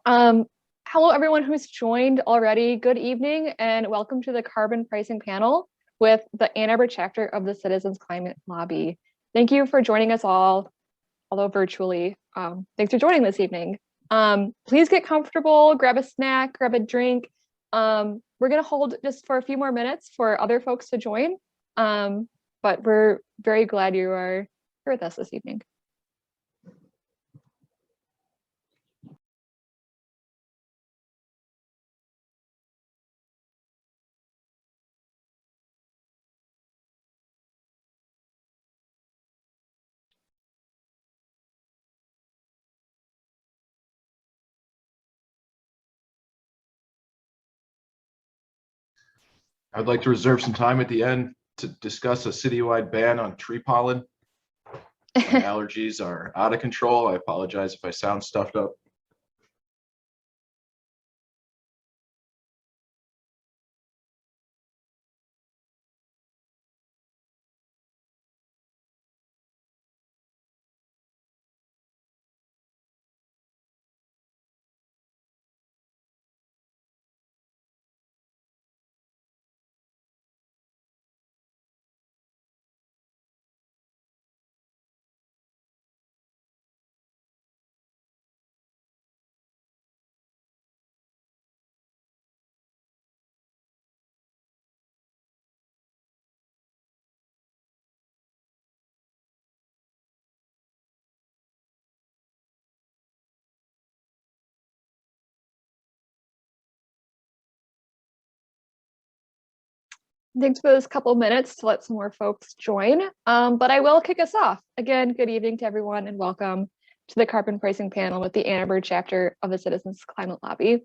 Hello, everyone who's joined already. Good evening and welcome to the carbon pricing panel with the Ann Arbor chapter of the Citizens Climate Lobby. Thank you for joining us all, although virtually. Thanks for joining this evening. Please get comfortable, grab a snack, grab a drink. We're going to hold just for a few more minutes for other folks to join, but we're very glad you are here with us this evening. I'd like to reserve some time at the end to discuss a citywide ban on tree pollen. My allergies are out of control. I apologize if I sound stuffed up. Thanks for this couple minutes to let some more folks join, but I will kick us off. Again, good evening to everyone and welcome to the carbon pricing panel with the Ann Arbor chapter of the Citizens Climate Lobby.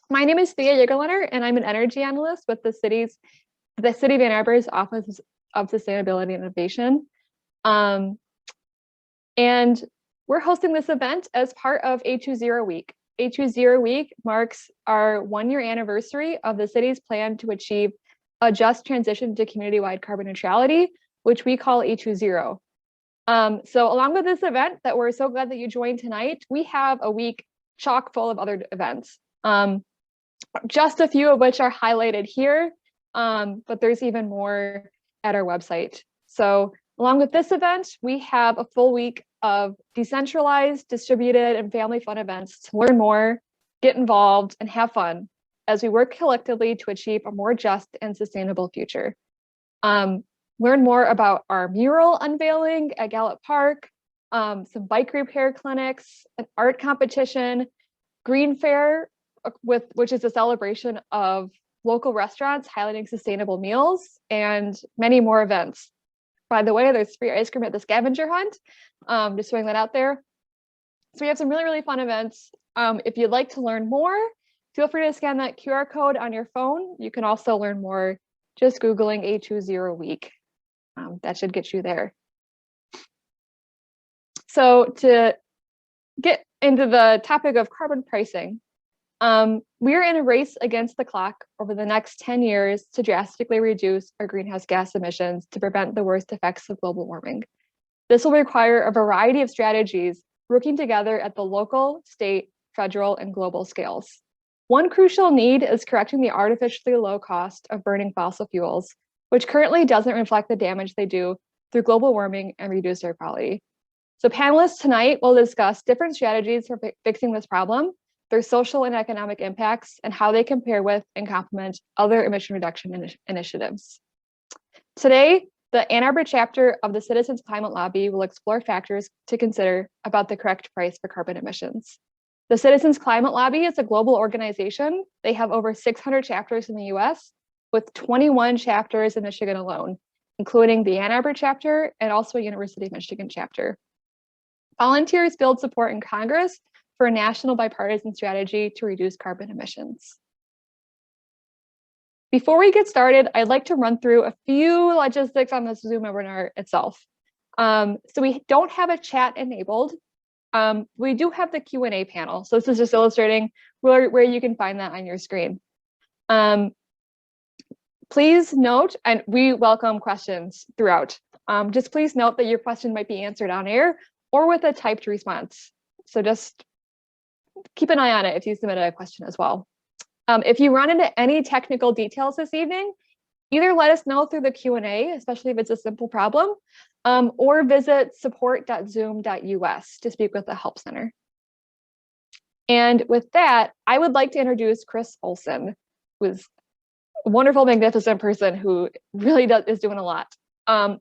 My name is Thea Yagerlener and I'm an energy analyst with the City of Ann Arbor's Office of Sustainability and Innovation. And we're hosting this event as part of A2ZERO Week. A2ZERO Week marks our 1-year anniversary of the city's plan to achieve a just transition to community-wide carbon neutrality, which we call A2ZERO. So along with this event that we're so glad that you joined tonight, we have a week chock full of other events. Just a few of which are highlighted here, but there's even more at our website. So along with this event, we have a full week of decentralized, distributed, and family fun events to learn more, get involved, and have fun as we work collectively to achieve a more just and sustainable future. Learn more about our mural unveiling at Gallup Park, some bike repair clinics, an art competition, Green Fair, which is a celebration of local restaurants highlighting sustainable meals, and many more events. By the way, there's free ice cream at the scavenger hunt, just throwing that out there. So we have some really, really fun events. If you'd like to learn more, feel free to scan that QR code on your phone. You can also learn more just Googling A2ZERO Week. That should get you there. So to get into the topic of carbon pricing, we're in a race against the clock over the next 10 years to drastically reduce our greenhouse gas emissions to prevent the worst effects of global warming. This will require a variety of strategies working together at the local, state, federal, and global scales. One crucial need is correcting the artificially low cost of burning fossil fuels, which currently doesn't reflect the damage they do through global warming and reduced air quality. So panelists tonight will discuss different strategies for fixing this problem, their social and economic impacts, and how they compare with and complement other emission reduction initiatives. Today, the Ann Arbor chapter of the Citizens Climate Lobby will explore factors to consider about the correct price for carbon emissions. The Citizens Climate Lobby is a global organization. They have over 600 chapters in the US, with 21 chapters in Michigan alone, including the Ann Arbor chapter and also a University of Michigan chapter. Volunteers build support in Congress for a national bipartisan strategy to reduce carbon emissions. Before we get started, I'd like to run through a few logistics on this Zoom webinar itself. So we don't have a chat enabled. We do have the Q&A panel. So this is just illustrating where you can find that on your screen. Please note, and we welcome questions throughout. Just please note that your question might be answered on air or with a typed response. So just keep an eye on it if you submit a question as well. If you run into any technical details this evening, either let us know through the Q&A, especially if it's a simple problem, or visit support.zoom.us to speak with the Help Center. And with that, I would like to introduce Kris Olsson, who is a wonderful, magnificent person who really is doing a lot.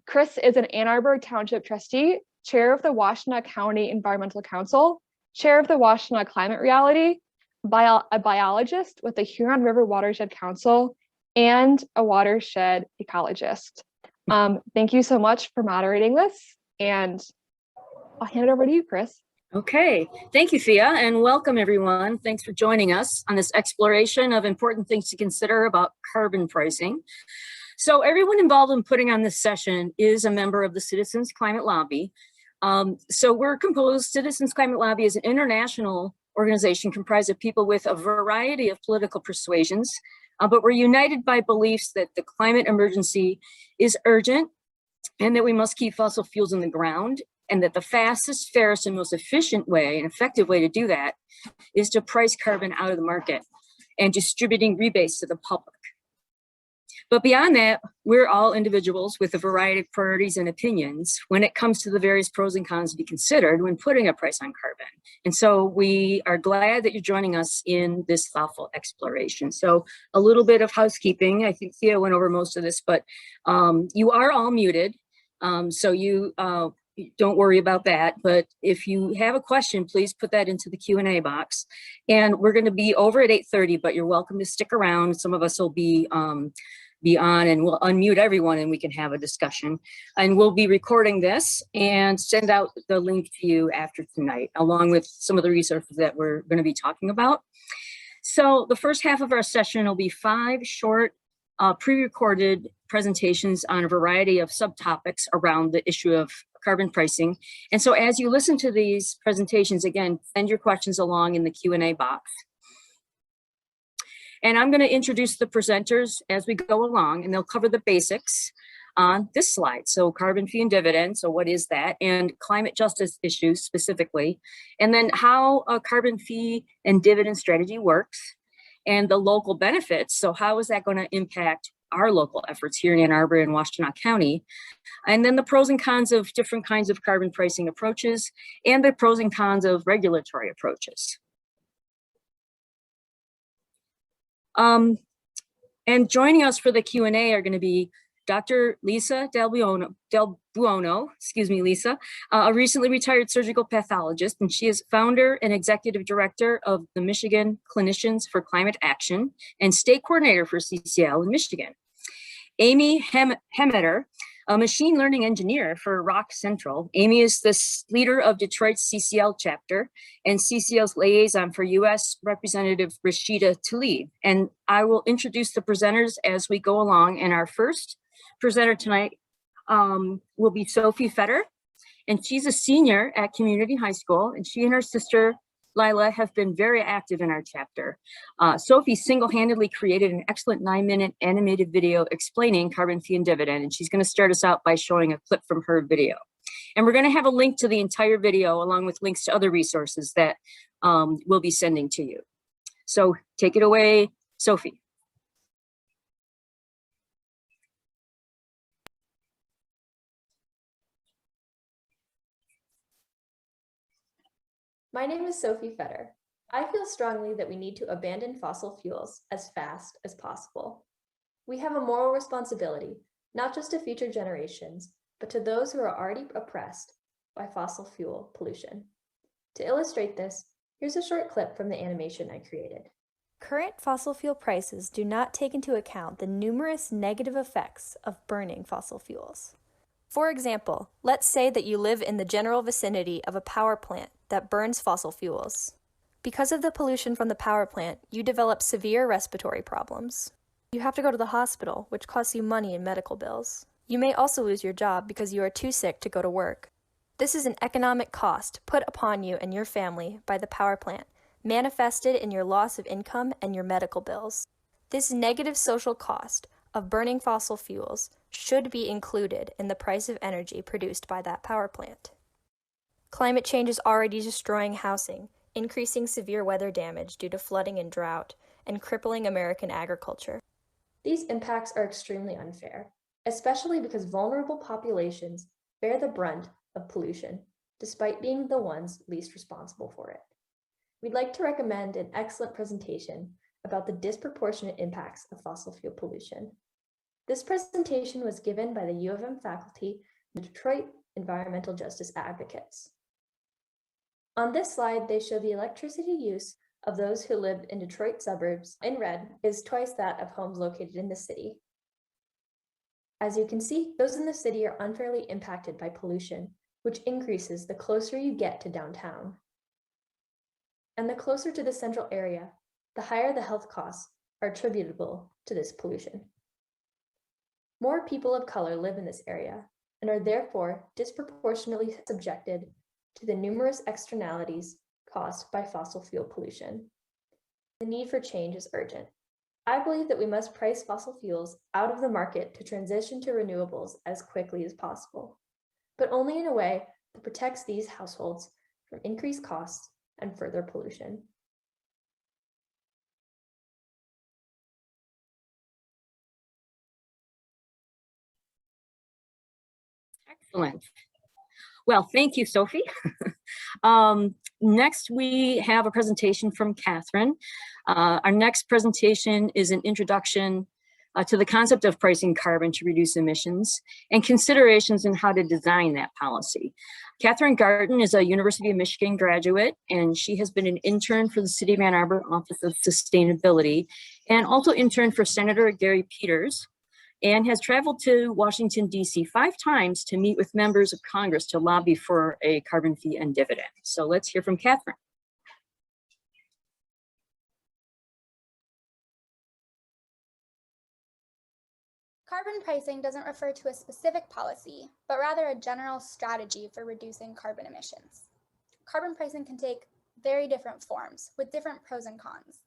Kris is an Ann Arbor Township trustee, chair of the Washtenaw County Environmental Council, chair of the Washtenaw Climate Reality, a biologist with the Huron River Watershed Council, and a watershed ecologist. Thank you so much for moderating this, and I'll hand it over to you, Kris. Okay, thank you, Thea, and welcome everyone. Thanks for joining us on this exploration of important things to consider about carbon pricing. So everyone involved in putting on this session is a member of the Citizens Climate Lobby. Citizens Climate Lobby is an international organization comprised of people with a variety of political persuasions, but we're united by beliefs that the climate emergency is urgent and that we must keep fossil fuels in the ground, and that the fastest, fairest, and most efficient way and effective way to do that is to price carbon out of the market and distributing rebates to the public. But beyond that, we're all individuals with a variety of priorities and opinions when it comes to the various pros and cons to be considered when putting a price on carbon. And so we are glad that you're joining us in this thoughtful exploration. So a little bit of housekeeping. I think Thea went over most of this, but you are all muted. So you don't worry about that. But if you have a question, please put that into the Q&A box. And we're going to be over at 8:30, but you're welcome to stick around. Some of us will be on, and we'll unmute everyone and we can have a discussion. And we'll be recording this and send out the link to you after tonight, along with some of the resources that we're going to be talking about. So the first half of our session will be 5 short pre-recorded presentations on a variety of subtopics around the issue of carbon pricing. And so as you listen to these presentations, again, send your questions along in the Q&A box. And I'm going to introduce the presenters as we go along, and they'll cover the basics on this slide. So carbon fee and dividend, so what is that? And climate justice issues specifically. And then how a carbon fee and dividend strategy works, and the local benefits. So how is that going to impact our local efforts here in Ann Arbor and Washtenaw County? And then the pros and cons of different kinds of carbon pricing approaches, and the pros and cons of regulatory approaches. And joining us for the Q&A are going to be Dr. Lisa Del Buono, excuse me, Lisa, a recently retired surgical pathologist, and she is founder and executive director of the Michigan Clinicians for Climate Action and state coordinator for CCL in Michigan. Amy Hemmeter, a machine learning engineer for Rock Central. Amy is the leader of Detroit's CCL chapter and CCL's liaison for U.S. Representative Rashida Tlaib. And I will introduce the presenters as we go along. And our first presenter tonight will be Sophie Fetter, and she's a senior at Community High School, and she and her sister Lila have been very active in our chapter. Sophie single-handedly created an excellent 9-minute animated video explaining carbon fee and dividend, and she's going to start us out by showing a clip from her video. And we're going to have a link to the entire video along with links to other resources that we'll be sending to you. So take it away, Sophie. My name is Sophie Fetter. I feel strongly that we need to abandon fossil fuels as fast as possible. We have a moral responsibility, not just to future generations, but to those who are already oppressed by fossil fuel pollution. To illustrate this, here's a short clip from the animation I created. Current fossil fuel prices do not take into account the numerous negative effects of burning fossil fuels. For example, let's say that you live in the general vicinity of a power plant that burns fossil fuels. Because of the pollution from the power plant, you develop severe respiratory problems. You have to go to the hospital, which costs you money in medical bills. You may also lose your job because you are too sick to go to work. This is an economic cost put upon you and your family by the power plant, manifested in your loss of income and your medical bills. This negative social cost of burning fossil fuels should be included in the price of energy produced by that power plant. Climate change is already destroying housing, increasing severe weather damage due to flooding and drought, and crippling American agriculture. These impacts are extremely unfair, especially because vulnerable populations bear the brunt of pollution, despite being the ones least responsible for it. We'd like to recommend an excellent presentation about the disproportionate impacts of fossil fuel pollution. This presentation was given by the U of M faculty, the Detroit Environmental Justice Advocates. On this slide, they show the electricity use of those who live in Detroit suburbs. In red is twice that of homes located in the city. As you can see, those in the city are unfairly impacted by pollution, which increases the closer you get to downtown. And the closer to the central area, the higher the health costs are attributable to this pollution. More people of color live in this area and are therefore disproportionately subjected to the numerous externalities caused by fossil fuel pollution. The need for change is urgent. I believe that we must price fossil fuels out of the market to transition to renewables as quickly as possible, but only in a way that protects these households from increased costs and further pollution. Excellent. Well, thank you, Sophie. Next, we have a presentation from Catherine. Our next presentation is an introduction to the concept of pricing carbon to reduce emissions and considerations in how to design that policy. Catherine Garton is a University of Michigan graduate, and she has been an intern for the City of Ann Arbor Office of Sustainability and also interned for Senator Gary Peters, and has traveled to Washington, D.C. 5 times to meet with members of Congress to lobby for a carbon fee and dividend. So let's hear from Catherine. Carbon pricing doesn't refer to a specific policy, but rather a general strategy for reducing carbon emissions. Carbon pricing can take very different forms with different pros and cons.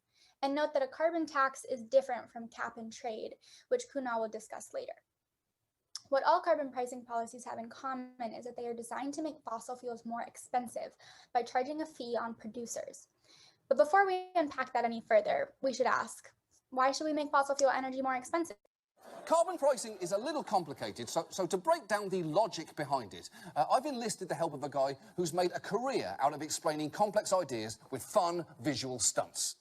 And note that a carbon tax is different from cap and trade, which Kunal will discuss later. What all carbon pricing policies have in common is that they are designed to make fossil fuels more expensive by charging a fee on producers. But before we unpack that any further, we should ask, why should we make fossil fuel energy more expensive? Carbon pricing is a little complicated, so to break down the logic behind it, I've enlisted the help of a guy who's made a career out of explaining complex ideas with fun visual stunts.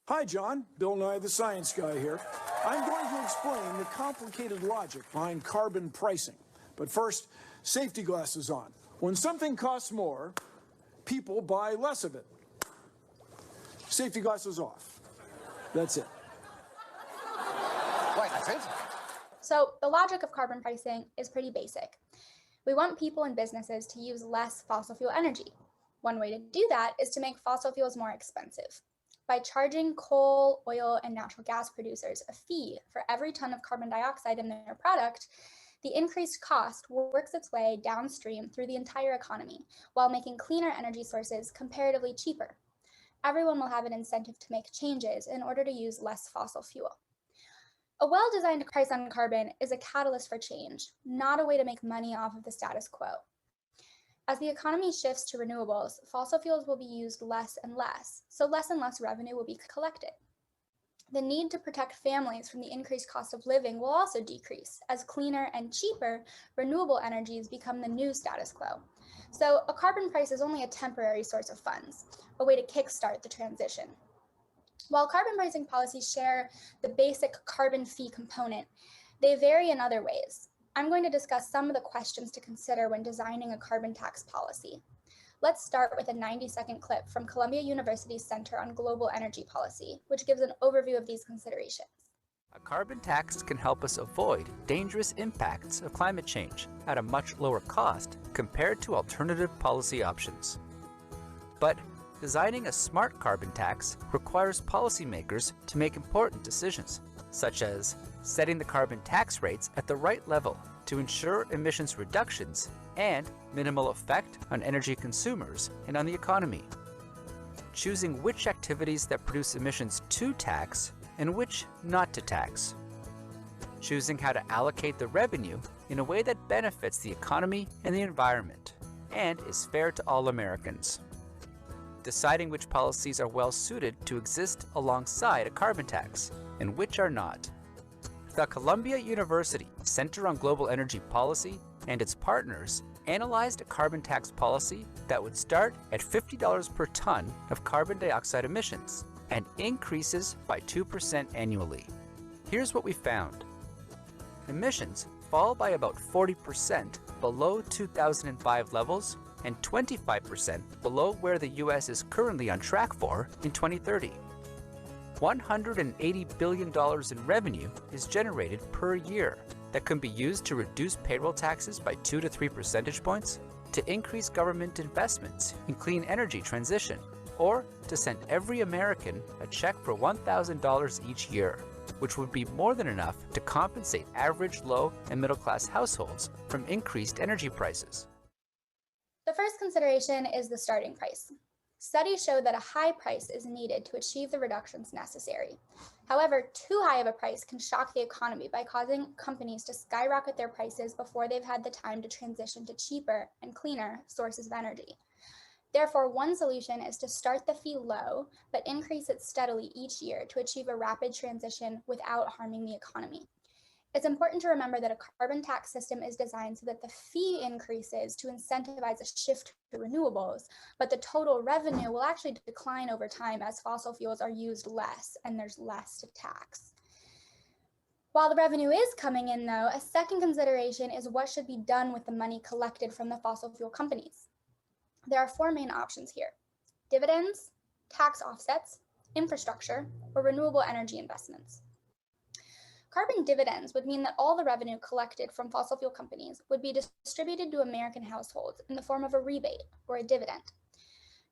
Hi, John. Bill Nye, the science guy here. I'm going to explain the complicated logic behind carbon pricing. But first, safety glasses on. When something costs more, people buy less of it. Safety glasses off. That's it. Wait, that's it? So the logic of carbon pricing is pretty basic. We want people and businesses to use less fossil fuel energy. One way to do that is to make fossil fuels more expensive. By charging coal, oil, and natural gas producers a fee for every ton of carbon dioxide in their product, the increased cost works its way downstream through the entire economy while making cleaner energy sources comparatively cheaper. Everyone will have an incentive to make changes in order to use less fossil fuel. A well-designed price on carbon is a catalyst for change, not a way to make money off of the status quo. As the economy shifts to renewables, fossil fuels will be used less and less, so less and less revenue will be collected. The need to protect families from the increased cost of living will also decrease as cleaner and cheaper renewable energies become the new status quo. So a carbon price is only a temporary source of funds, a way to kickstart the transition. While carbon pricing policies share the basic carbon fee component, they vary in other ways. I'm going to discuss some of the questions to consider when designing a carbon tax policy. Let's start with a 90-second clip from Columbia University's Center on Global Energy Policy, which gives an overview of these considerations. A carbon tax can help us avoid dangerous impacts of climate change at a much lower cost compared to alternative policy options. But designing a smart carbon tax requires policymakers to make important decisions, such as setting the carbon tax rates at the right level to ensure emissions reductions and minimal effect on energy consumers and on the economy. Choosing which activities that produce emissions to tax and which not to tax. Choosing how to allocate the revenue in a way that benefits the economy and the environment and is fair to all Americans. deciding which policies are well suited to exist alongside a carbon tax and which are not. The Columbia University Center on Global Energy Policy and its partners analyzed a carbon tax policy that would start at $50 per ton of carbon dioxide emissions and increases by 2% annually. Here's what we found. Emissions fall by about 40% below 2005 levels and 25% below where the US is currently on track for in 2030. $180 billion in revenue is generated per year that can be used to reduce payroll taxes by 2 to 3 percentage points, to increase government investments in clean energy transition, or to send every American a check for $1,000 each year, which would be more than enough to compensate average low and middle class households from increased energy prices. The first consideration is the starting price. Studies show that a high price is needed to achieve the reductions necessary. However, too high of a price can shock the economy by causing companies to skyrocket their prices before they've had the time to transition to cheaper and cleaner sources of energy. Therefore, one solution is to start the fee low, but increase it steadily each year to achieve a rapid transition without harming the economy. It's important to remember that a carbon tax system is designed so that the fee increases to incentivize a shift to renewables, but the total revenue will actually decline over time as fossil fuels are used less and there's less to tax. While the revenue is coming in though, a second consideration is what should be done with the money collected from the fossil fuel companies. There are four main options here: dividends, tax offsets, infrastructure, or renewable energy investments. Carbon dividends would mean that all the revenue collected from fossil fuel companies would be distributed to American households in the form of a rebate or a dividend.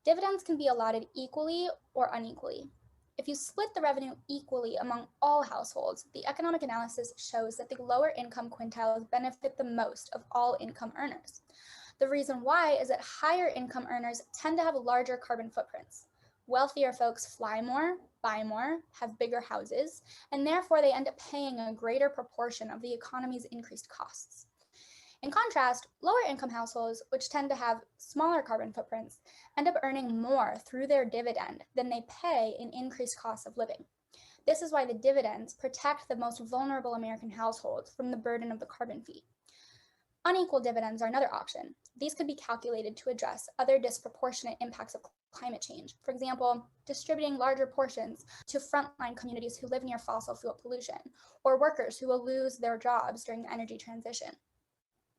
Dividends can be allotted equally or unequally. If you split the revenue equally among all households, the economic analysis shows that the lower income quintiles benefit the most of all income earners. The reason why is that higher income earners tend to have larger carbon footprints. Wealthier folks fly more, buy more, have bigger houses, and therefore they end up paying a greater proportion of the economy's increased costs. In contrast, lower income households, which tend to have smaller carbon footprints, end up earning more through their dividend than they pay in increased costs of living. This is why the dividends protect the most vulnerable American households from the burden of the carbon fee. Unequal dividends are another option. These could be calculated to address other disproportionate impacts of climate change. For example, distributing larger portions to frontline communities who live near fossil fuel pollution, or workers who will lose their jobs during the energy transition.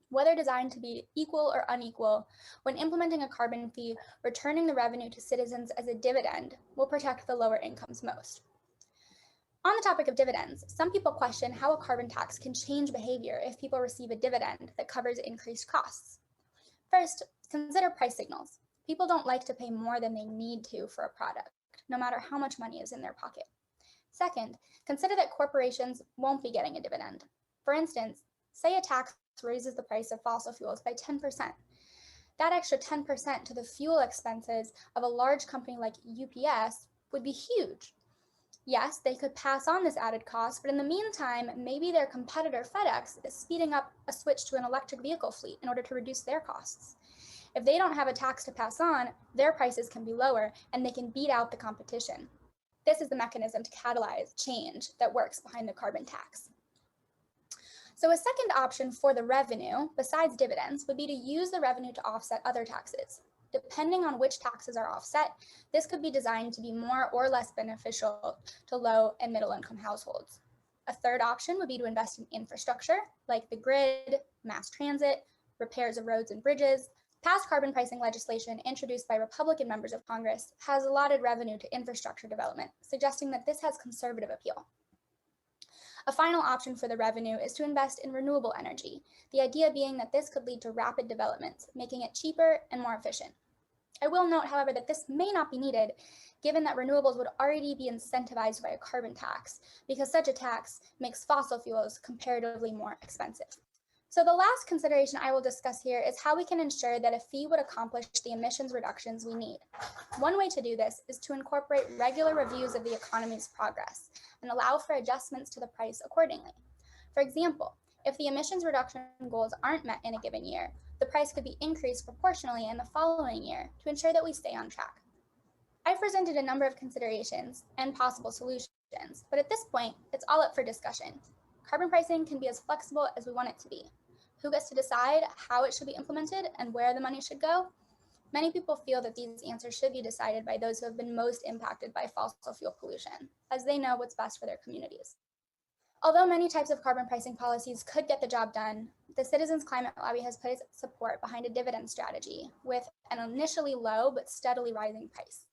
Whether designed to be equal or unequal, when implementing a carbon fee, returning the revenue to citizens as a dividend will protect the lower incomes most. On the topic of dividends, some people question how a carbon tax can change behavior if people receive a dividend that covers increased costs. First, consider price signals. People don't like to pay more than they need to for a product, no matter how much money is in their pocket. Second, consider that corporations won't be getting a dividend. For instance, say a tax raises the price of fossil fuels by 10%. That extra 10% to the fuel expenses of a large company like UPS would be huge. Yes, they could pass on this added cost, but in the meantime, maybe their competitor FedEx is speeding up a switch to an electric vehicle fleet in order to reduce their costs. If they don't have a tax to pass on, their prices can be lower and they can beat out the competition. This is the mechanism to catalyze change that works behind the carbon tax. So a second option for the revenue, besides dividends, would be to use the revenue to offset other taxes. Depending on which taxes are offset, this could be designed to be more or less beneficial to low and middle income households. A third option would be to invest in infrastructure, like the grid, mass transit, repairs of roads and bridges. Past carbon pricing legislation introduced by Republican members of Congress has allotted revenue to infrastructure development, suggesting that this has conservative appeal. A final option for the revenue is to invest in renewable energy, the idea being that this could lead to rapid developments, making it cheaper and more efficient. I will note, however, that this may not be needed, given that renewables would already be incentivized by a carbon tax, because such a tax makes fossil fuels comparatively more expensive. So the last consideration I will discuss here is how we can ensure that a fee would accomplish the emissions reductions we need. One way to do this is to incorporate regular reviews of the economy's progress and allow for adjustments to the price accordingly. For example, if the emissions reduction goals aren't met in a given year, the price could be increased proportionally in the following year to ensure that we stay on track. I've presented a number of considerations and possible solutions, but at this point, it's all up for discussion. Carbon pricing can be as flexible as we want it to be. Who gets to decide how it should be implemented and where the money should go? Many people feel that these answers should be decided by those who have been most impacted by fossil fuel pollution, as they know what's best for their communities. Although many types of carbon pricing policies could get the job done, the Citizens Climate Lobby has put its support behind a dividend strategy with an initially low but steadily rising price.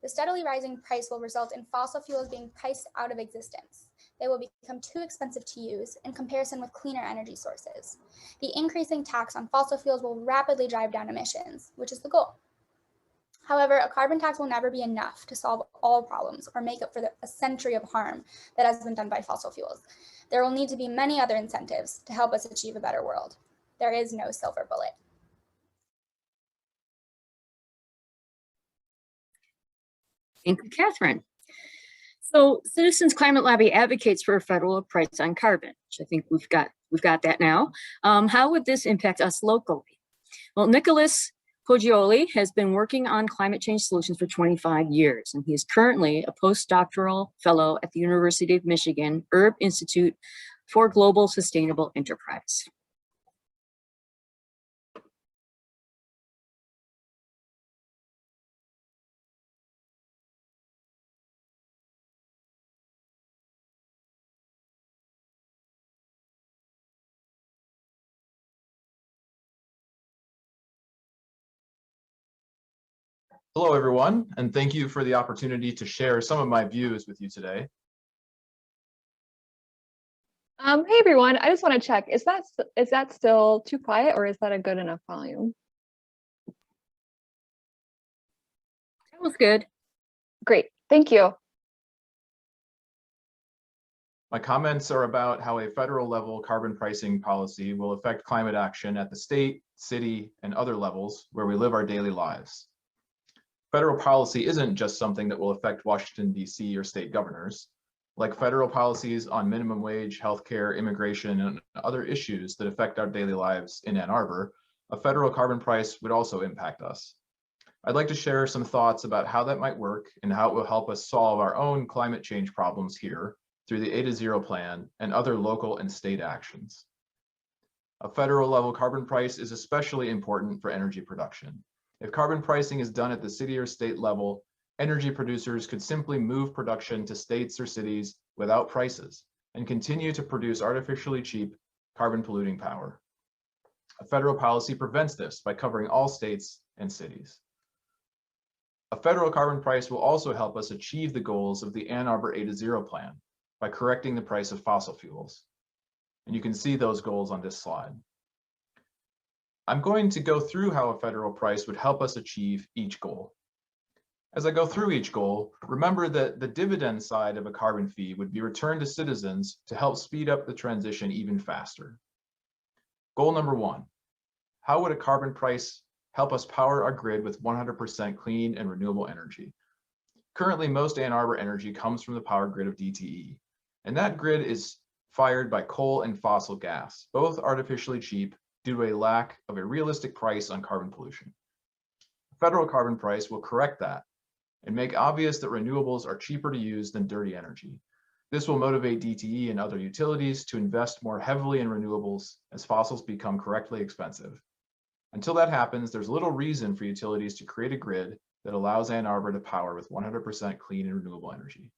The steadily rising price will result in fossil fuels being priced out of existence. They will become too expensive to use in comparison with cleaner energy sources. The increasing tax on fossil fuels will rapidly drive down emissions, which is the goal. However, a carbon tax will never be enough to solve all problems or make up for a century of harm that has been done by fossil fuels. There will need to be many other incentives to help us achieve a better world. There is no silver bullet. Thank you, Catherine. So Citizens Climate Lobby advocates for a federal price on carbon, which I think we've got that now. How would this impact us locally? Well, Nicholas Poggioli has been working on climate change solutions for 25 years, and he is currently a postdoctoral fellow at the University of Michigan Herb Institute for Global Sustainable Enterprise. Hello, everyone, and thank you for the opportunity to share some of my views with you today. Hey everyone, I just want to check, is that still too quiet or is that a good enough volume? That was good. Great, thank you. My comments are about how a federal level carbon pricing policy will affect climate action at the state, city, and other levels where we live our daily lives. Federal policy isn't just something that will affect Washington, D.C. or state governors. Like federal policies on minimum wage, healthcare, immigration, and other issues that affect our daily lives in Ann Arbor, a federal carbon price would also impact us. I'd like to share some thoughts about how that might work and how it will help us solve our own climate change problems here through the A2ZERO plan and other local and state actions. A federal level carbon price is especially important for energy production. If carbon pricing is done at the city or state level, energy producers could simply move production to states or cities without prices and continue to produce artificially cheap carbon polluting power. A federal policy prevents this by covering all states and cities. A federal carbon price will also help us achieve the goals of the Ann Arbor A2ZERO plan by correcting the price of fossil fuels. And you can see those goals on this slide. I'm going to go through how a federal price would help us achieve each goal. As I go through each goal, remember that the dividend side of a carbon fee would be returned to citizens to help speed up the transition even faster. Goal number 1, how would a carbon price help us power our grid with 100% clean and renewable energy? Currently, most Ann Arbor energy comes from the power grid of DTE, and that grid is fired by coal and fossil gas, both artificially cheap due to a lack of a realistic price on carbon pollution. A federal carbon price will correct that and make obvious that renewables are cheaper to use than dirty energy. This will motivate DTE and other utilities to invest more heavily in renewables as fossils become correctly expensive. Until that happens, there's little reason for utilities to create a grid that allows Ann Arbor to power with 100% clean and renewable energy.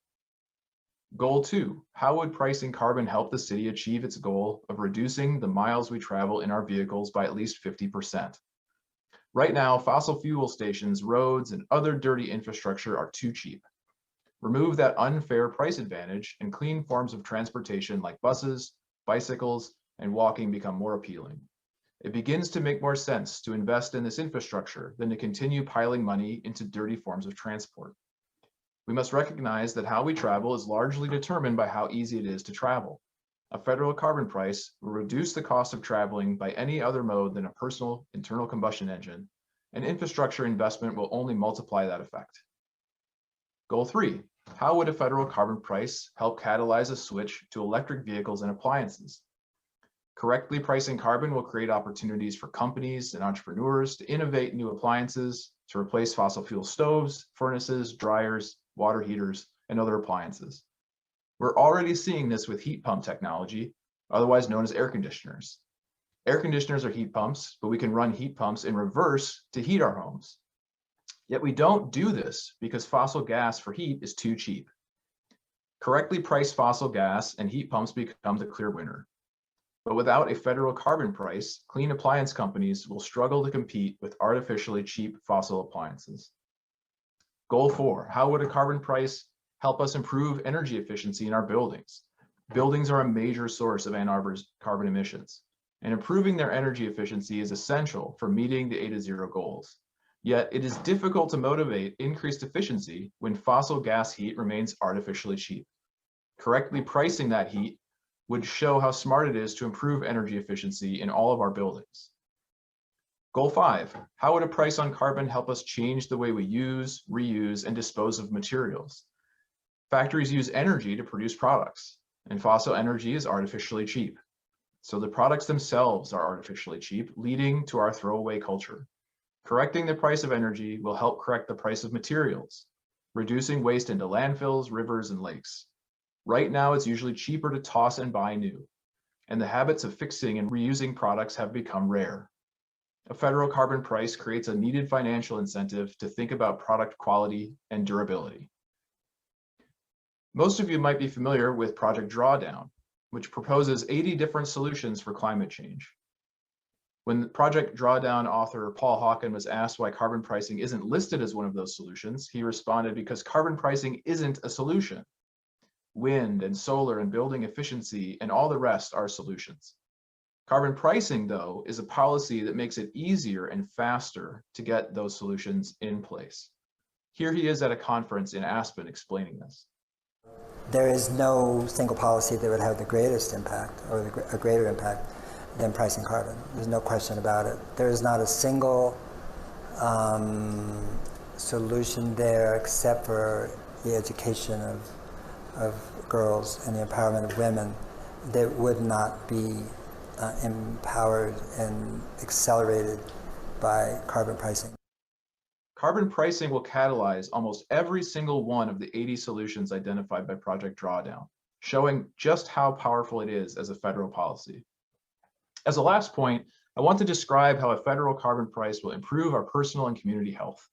Goal 2, how would pricing carbon help the city achieve its goal of reducing the miles we travel in our vehicles by at least 50%? Right now, fossil fuel stations, roads, and other dirty infrastructure are too cheap. Remove that unfair price advantage and clean forms of transportation like buses, bicycles, and walking become more appealing. It begins to make more sense to invest in this infrastructure than to continue piling money into dirty forms of transport. We must recognize that how we travel is largely determined by how easy it is to travel. A federal carbon price will reduce the cost of traveling by any other mode than a personal internal combustion engine, and infrastructure investment will only multiply that effect. Goal 3, how would a federal carbon price help catalyze a switch to electric vehicles and appliances? Correctly pricing carbon will create opportunities for companies and entrepreneurs to innovate new appliances, to replace fossil fuel stoves, furnaces, dryers, water heaters, and other appliances. We're already seeing this with heat pump technology, otherwise known as air conditioners. Air conditioners are heat pumps, but we can run heat pumps in reverse to heat our homes. Yet we don't do this because fossil gas for heat is too cheap. Correctly priced fossil gas and heat pumps become the clear winner. But without a federal carbon price, clean appliance companies will struggle to compete with artificially cheap fossil appliances. Goal 4, how would a carbon price help us improve energy efficiency in our buildings? Buildings are a major source of Ann Arbor's carbon emissions, and improving their energy efficiency is essential for meeting the A2ZERO goals. Yet it is difficult to motivate increased efficiency when fossil gas heat remains artificially cheap. Correctly pricing that heat would show how smart it is to improve energy efficiency in all of our buildings. Goal 5, how would a price on carbon help us change the way we use, reuse, and dispose of materials? Factories use energy to produce products, and fossil energy is artificially cheap. So the products themselves are artificially cheap, leading to our throwaway culture. Correcting the price of energy will help correct the price of materials, reducing waste into landfills, rivers, and lakes. Right now, it's usually cheaper to toss and buy new, and the habits of fixing and reusing products have become rare. A federal carbon price creates a needed financial incentive to think about product quality and durability. Most of you might be familiar with Project Drawdown, which proposes 80 different solutions for climate change. When the Project Drawdown author Paul Hawken was asked why carbon pricing isn't listed as one of those solutions, he responded, because carbon pricing isn't a solution. Wind and solar and building efficiency and all the rest are solutions. Carbon pricing, though, is a policy that makes it easier and faster to get those solutions in place. Here he is at a conference in Aspen explaining this. There is no single policy that would have the greatest impact or a greater impact than pricing carbon. There's no question about it. There is not a single solution there except for the education of girls and the empowerment of women that would not be empowered and accelerated by carbon pricing. Carbon pricing will catalyze almost every single one of the 80 solutions identified by Project Drawdown, showing just how powerful it is as a federal policy. As a last point, I want to describe how a federal carbon price will improve our personal and community health.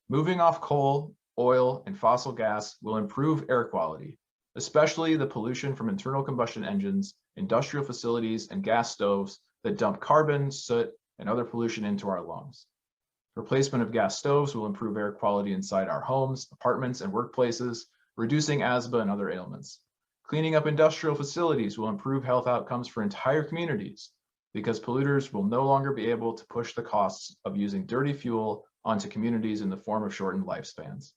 Moving off coal, oil, and fossil gas will improve air quality, especially the pollution from internal combustion engines, industrial facilities, and gas stoves that dump carbon, soot, and other pollution into our lungs. Replacement of gas stoves will improve air quality inside our homes, apartments, and workplaces, reducing asthma and other ailments. Cleaning up industrial facilities will improve health outcomes for entire communities because polluters will no longer be able to push the costs of using dirty fuel onto communities in the form of shortened lifespans.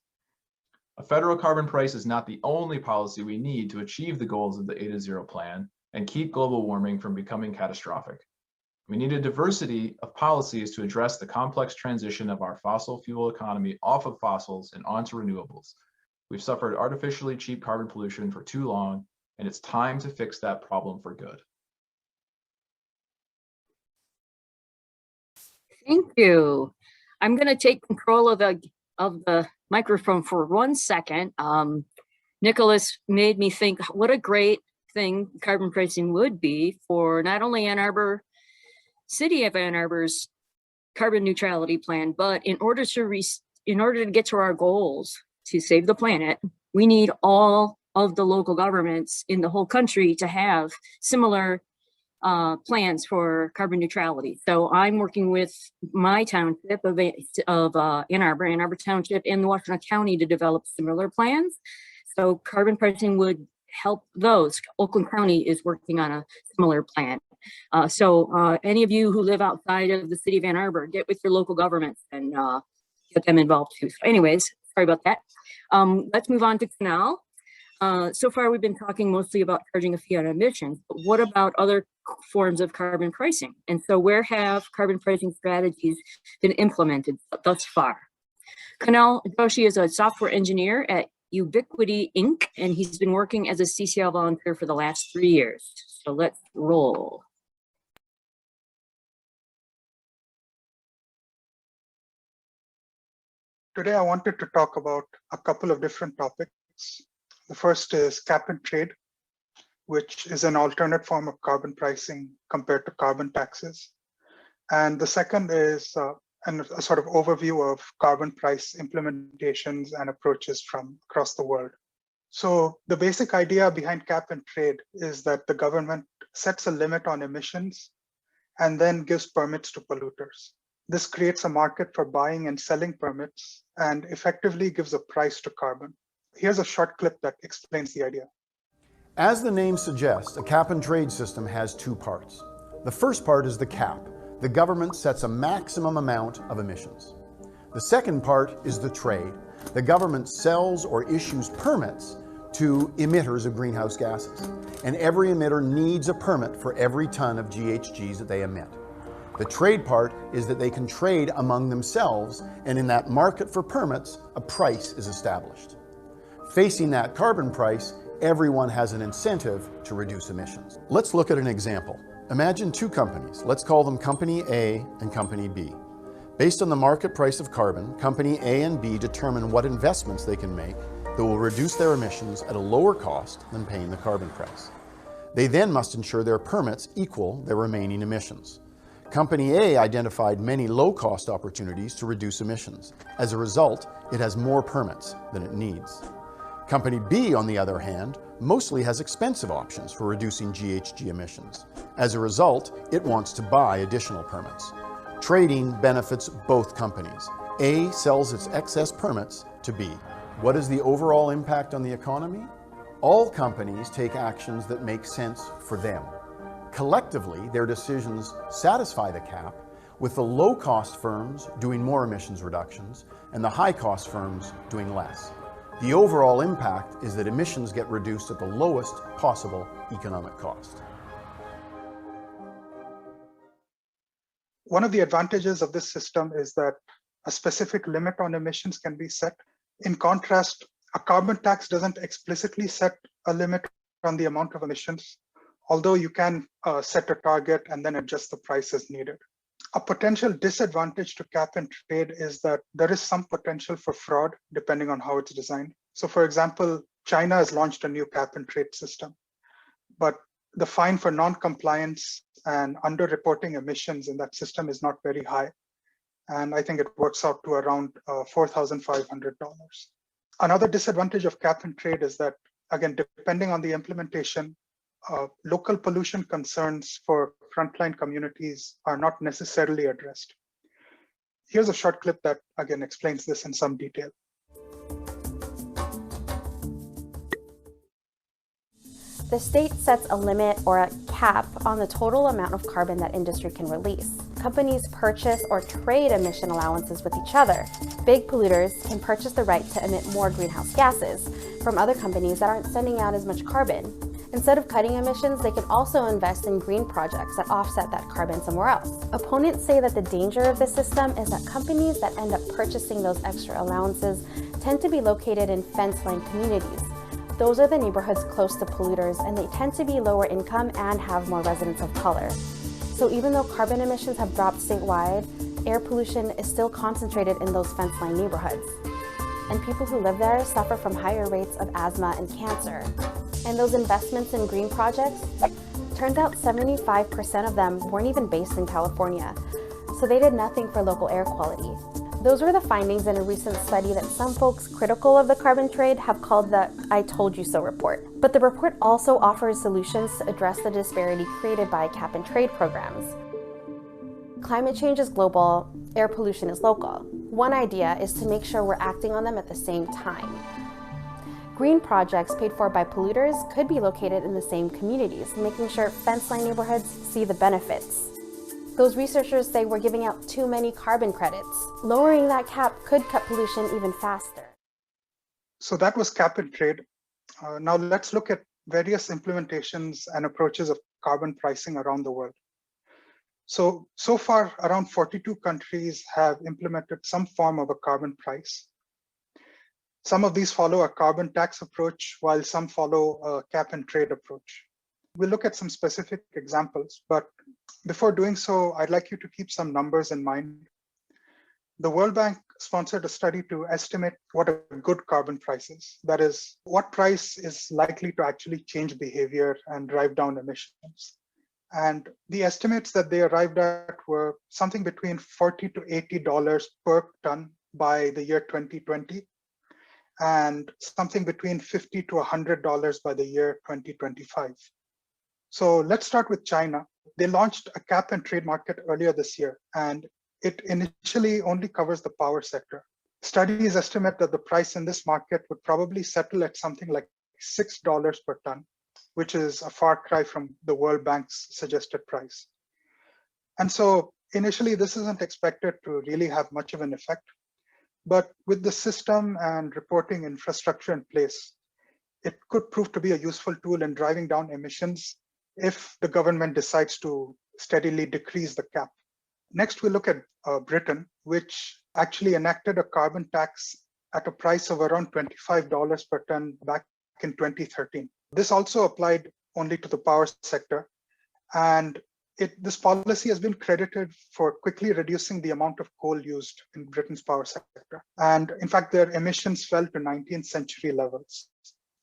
A federal carbon price is not the only policy we need to achieve the goals of the A2ZERO plan and keep global warming from becoming catastrophic. We need a diversity of policies to address the complex transition of our fossil fuel economy off of fossils and onto renewables. We've suffered artificially cheap carbon pollution for too long, and it's time to fix that problem for good. Thank you. I'm going to take control of the microphone for 1 second. Nicholas made me think what a great thing carbon pricing would be for not only Ann Arbor, City of Ann Arbor's carbon neutrality plan, but in order to get to our goals to save the planet, we need all of the local governments in the whole country to have similar plans for carbon neutrality. So I'm working with my township of Ann Arbor Township, and the Washtenaw County to develop similar plans. So carbon pricing would help those. Oakland County is working on a similar plan. So any of you who live outside of the city of Ann Arbor, get with your local governments and get them involved too. So anyways, sorry about that. Let's move on to Kunal. So far, we've been talking mostly about charging a fee on emissions, but what about other forms of carbon pricing? And so where have carbon pricing strategies been implemented thus far? Kunal Joshi is a software engineer at Ubiquity Inc., and he's been working as a CCL volunteer for the last 3 years. So let's roll. Today, I wanted to talk about a couple of different topics. The first is cap and trade, which is an alternate form of carbon pricing compared to carbon taxes. And the second is a sort of overview of carbon price implementations and approaches from across the world. So the basic idea behind cap and trade is that the government sets a limit on emissions and then gives permits to polluters. This creates a market for buying and selling permits and effectively gives a price to carbon. Here's a short clip that explains the idea. As the name suggests, a cap and trade system has two parts. The first part is the cap. The government sets a maximum amount of emissions. The second part is the trade. The government sells or issues permits to emitters of greenhouse gases. And every emitter needs a permit for every ton of GHGs that they emit. The trade part is that they can trade among themselves, and in that market for permits, a price is established. Facing that carbon price, everyone has an incentive to reduce emissions. Let's look at an example. Imagine two companies. Let's call them Company A and Company B. Based on the market price of carbon, Company A and B determine what investments they can make that will reduce their emissions at a lower cost than paying the carbon price. They then must ensure their permits equal their remaining emissions. Company A identified many low-cost opportunities to reduce emissions. As a result, it has more permits than it needs. Company B, on the other hand, mostly has expensive options for reducing GHG emissions. As a result, it wants to buy additional permits. Trading benefits both companies. A sells its excess permits to B. What is the overall impact on the economy? All companies take actions that make sense for them. Collectively, their decisions satisfy the cap, with the low-cost firms doing more emissions reductions and the high-cost firms doing less. The overall impact is that emissions get reduced at the lowest possible economic cost. One of the advantages of this system is that a specific limit on emissions can be set. In contrast, a carbon tax doesn't explicitly set a limit on the amount of emissions, although you can set a target and then adjust the price as needed. A potential disadvantage to cap and trade is that there is some potential for fraud depending on how it's designed. So for example, China has launched a new cap and trade system, but the fine for non-compliance and under-reporting emissions in that system is not very high. And I think it works out to around $4,500. Another disadvantage of cap and trade is that, again, depending on the implementation, local pollution concerns for frontline communities are not necessarily addressed. Here's a short clip that, again, explains this in some detail. The state sets a limit or a cap on the total amount of carbon that industry can release. Companies purchase or trade emission allowances with each other. Big polluters can purchase the right to emit more greenhouse gases from other companies that aren't sending out as much carbon. Instead of cutting emissions, they can also invest in green projects that offset that carbon somewhere else. Opponents say that the danger of this system is that companies that end up purchasing those extra allowances tend to be located in fence-line communities. Those are the neighborhoods close to polluters, and they tend to be lower income and have more residents of color. So even though carbon emissions have dropped statewide, air pollution is still concentrated in those fence-line neighborhoods. And people who live there suffer from higher rates of asthma and cancer. And those investments in green projects, turns out 75% of them weren't even based in California, so they did nothing for local air quality. Those were the findings in a recent study that some folks critical of the carbon trade have called the "I told you so" report. But the report also offers solutions to address the disparity created by cap and trade programs. Climate change is global, air pollution is local. One idea is to make sure we're acting on them at the same time. Green projects paid for by polluters could be located in the same communities, making sure fence-line neighborhoods see the benefits. Those researchers say we're giving out too many carbon credits. Lowering that cap could cut pollution even faster. So that was cap and trade. Now let's look at various implementations and approaches of carbon pricing around the world. So far, around 42 countries have implemented some form of a carbon price. Some of these follow a carbon tax approach, while some follow a cap and trade approach. We'll look at some specific examples, but before doing so, I'd like you to keep some numbers in mind. The World Bank sponsored a study to estimate what a good carbon price is. That is, what price is likely to actually change behavior and drive down emissions. And the estimates that they arrived at were something between $40 to $80 per ton by the year 2020, and something between $50 to $100 by the year 2025. So let's start with China. They launched a cap and trade market earlier this year, and it initially only covers the power sector. Studies estimate that the price in this market would probably settle at something like $6 per ton, which is a far cry from the World Bank's suggested price. And so initially, this isn't expected to really have much of an effect. But with the system and reporting infrastructure in place, it could prove to be a useful tool in driving down emissions if the government decides to steadily decrease the cap. Next, we look at Britain, which actually enacted a carbon tax at a price of around $25 per ton back in 2013. This also applied only to the power sector, and this policy has been credited for quickly reducing the amount of coal used in Britain's power sector. And in fact, their emissions fell to 19th century levels.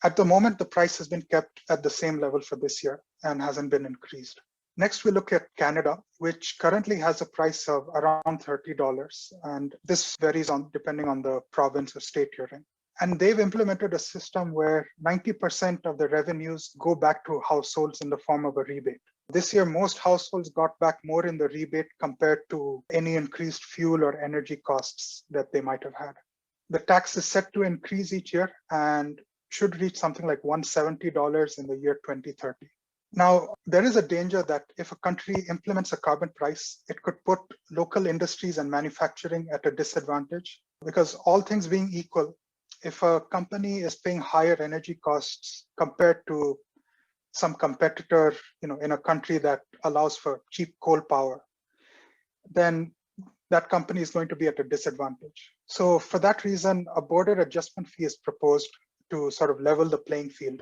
At the moment, the price has been kept at the same level for this year and hasn't been increased. Next, we look at Canada, which currently has a price of around $30. And this varies depending on the province or state you're in. And they've implemented a system where 90% of the revenues go back to households in the form of a rebate. This year, most households got back more in the rebate compared to any increased fuel or energy costs that they might have had. The tax is set to increase each year and should reach something like $170 in the year 2030. Now, there is a danger that if a country implements a carbon price, it could put local industries and manufacturing at a disadvantage, because all things being equal, if a company is paying higher energy costs compared to some competitor, in a country that allows for cheap coal power, then that company is going to be at a disadvantage. So for that reason, a border adjustment fee is proposed to sort of level the playing field.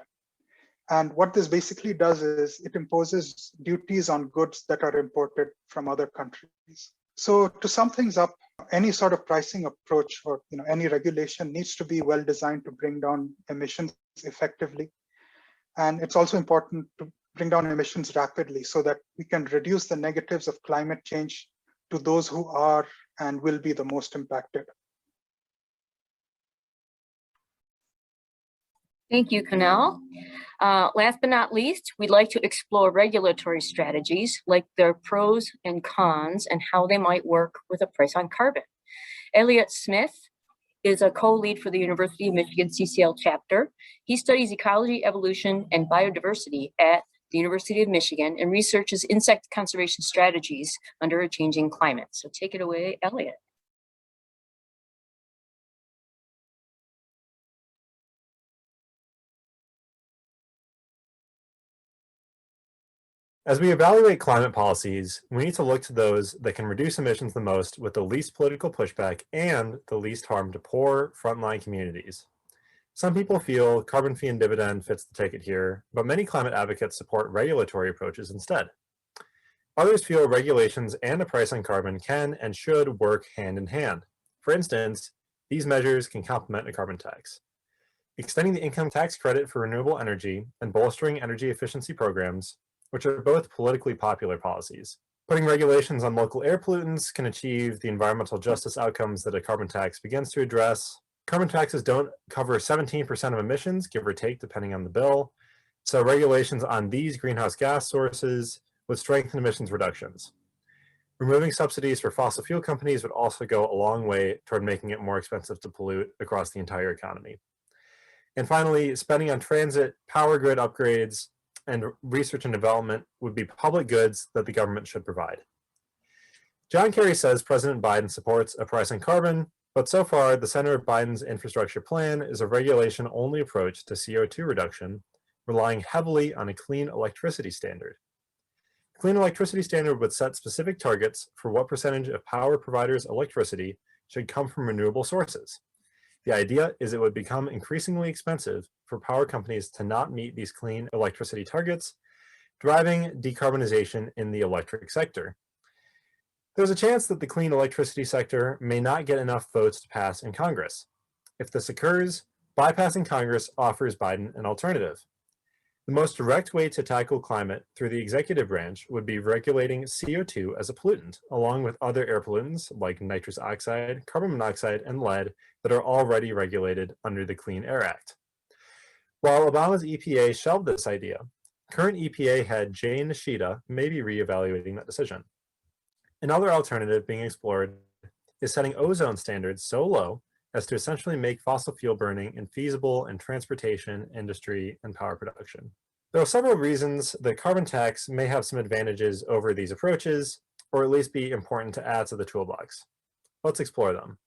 And what this basically does is it imposes duties on goods that are imported from other countries. So to sum things up, any sort of pricing approach or any regulation needs to be well designed to bring down emissions effectively. And it's also important to bring down emissions rapidly so that we can reduce the negatives of climate change to those who are and will be the most impacted. Thank you, Kunal. Last but not least, we'd like to explore regulatory strategies like their pros and cons and how they might work with a price on carbon. Elliott Smith is a co-lead for the University of Michigan CCL chapter. He studies ecology, evolution, and biodiversity at the University of Michigan and researches insect conservation strategies under a changing climate. So take it away, Elliott. As we evaluate climate policies, we need to look to those that can reduce emissions the most with the least political pushback and the least harm to poor frontline communities. Some people feel carbon fee and dividend fits the ticket here, but many climate advocates support regulatory approaches instead. Others feel regulations and a price on carbon can and should work hand in hand. For instance, these measures can complement a carbon tax. Extending the income tax credit for renewable energy and bolstering energy efficiency programs, which are both politically popular policies. Putting regulations on local air pollutants can achieve the environmental justice outcomes that a carbon tax begins to address. Carbon taxes don't cover 17% of emissions, give or take, depending on the bill. So regulations on these greenhouse gas sources would strengthen emissions reductions. Removing subsidies for fossil fuel companies would also go a long way toward making it more expensive to pollute across the entire economy. And finally, spending on transit, power grid upgrades, and research and development would be public goods that the government should provide. John Kerry says President Biden supports a price on carbon, but so far the center of Biden's infrastructure plan is a regulation-only approach to CO2 reduction, relying heavily on a clean electricity standard. The clean electricity standard would set specific targets for what percentage of power providers' electricity should come from renewable sources. The idea is it would become increasingly expensive for power companies to not meet these clean electricity targets, driving decarbonization in the electric sector. There's a chance that the clean electricity sector may not get enough votes to pass in Congress. If this occurs, bypassing Congress offers Biden an alternative. The most direct way to tackle climate through the executive branch would be regulating CO2 as a pollutant, along with other air pollutants like nitrous oxide, carbon monoxide, and lead that are already regulated under the Clean Air Act. While Obama's EPA shelved this idea, current EPA head Jane Nishida may be reevaluating that decision. Another alternative being explored is setting ozone standards so low as to essentially make fossil fuel burning infeasible in transportation, industry, and power production. There are several reasons the carbon tax may have some advantages over these approaches, or at least be important to add to the toolbox. Let's explore them.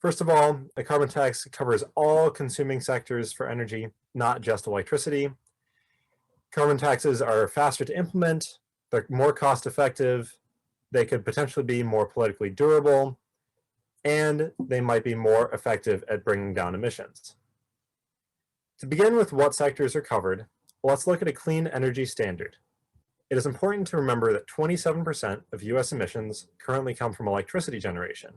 First of all, a carbon tax covers all consuming sectors for energy, not just electricity. Carbon taxes are faster to implement, they're more cost effective, they could potentially be more politically durable, and they might be more effective at bringing down emissions. To begin with what sectors are covered, let's look at a clean energy standard. It is important to remember that 27% of US emissions currently come from electricity generation.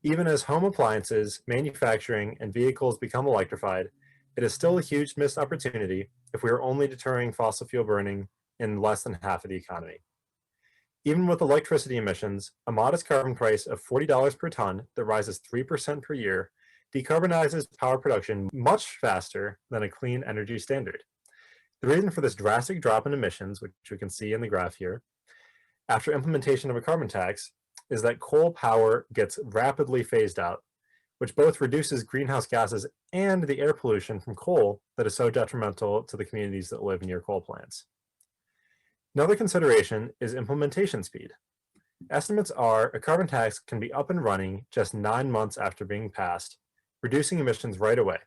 Even as home appliances, manufacturing, and vehicles become electrified, it is still a huge missed opportunity if we are only deterring fossil fuel burning in less than half of the economy. Even with electricity emissions, a modest carbon price of $40 per ton that rises 3% per year decarbonizes power production much faster than a clean energy standard. The reason for this drastic drop in emissions, which we can see in the graph here, after implementation of a carbon tax, is that coal power gets rapidly phased out, which both reduces greenhouse gases and the air pollution from coal that is so detrimental to the communities that live near coal plants. Another consideration is implementation speed. Estimates are a carbon tax can be up and running just 9 months after being passed, reducing emissions right away.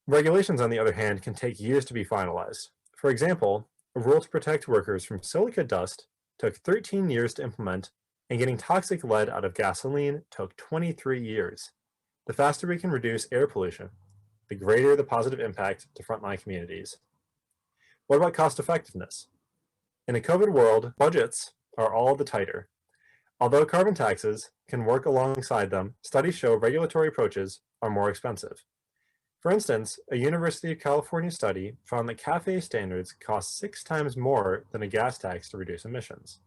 Regulations, on the other hand, can take years to be finalized. For example, a rule to protect workers from silica dust took 13 years to implement, and getting toxic lead out of gasoline took 23 years. The faster we can reduce air pollution, the greater the positive impact to frontline communities. What about cost effectiveness? In a COVID world, budgets are all the tighter. Although carbon taxes can work alongside them, studies show regulatory approaches are more expensive. For instance, a University of California study found that CAFE standards cost 6 times more than a gas tax to reduce emissions.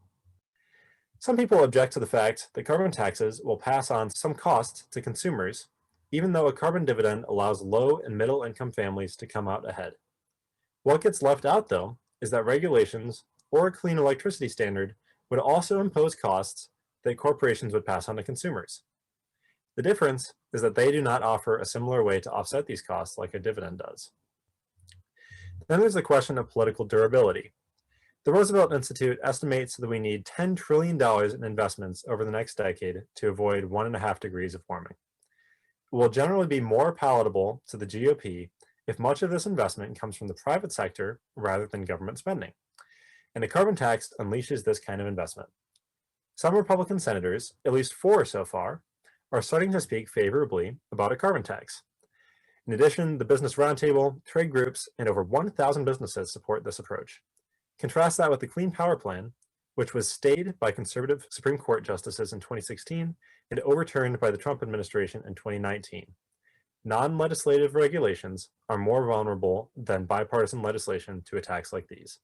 Some people object to the fact that carbon taxes will pass on some costs to consumers, even though a carbon dividend allows low and middle income families to come out ahead. What gets left out, though, is that regulations or a clean electricity standard would also impose costs that corporations would pass on to consumers. The difference is that they do not offer a similar way to offset these costs like a dividend does. Then there's the question of political durability. The Roosevelt Institute estimates that we need $10 trillion in investments over the next decade to avoid 1.5 degrees of warming. It will generally be more palatable to the GOP if much of this investment comes from the private sector rather than government spending. And a carbon tax unleashes this kind of investment. Some Republican senators, at least 4 so far, are starting to speak favorably about a carbon tax. In addition, the Business Roundtable, trade groups, and over 1,000 businesses support this approach. Contrast that with the Clean Power Plan, which was stayed by conservative Supreme Court justices in 2016 and overturned by the Trump administration in 2019. Non-legislative regulations are more vulnerable than bipartisan legislation to attacks like these.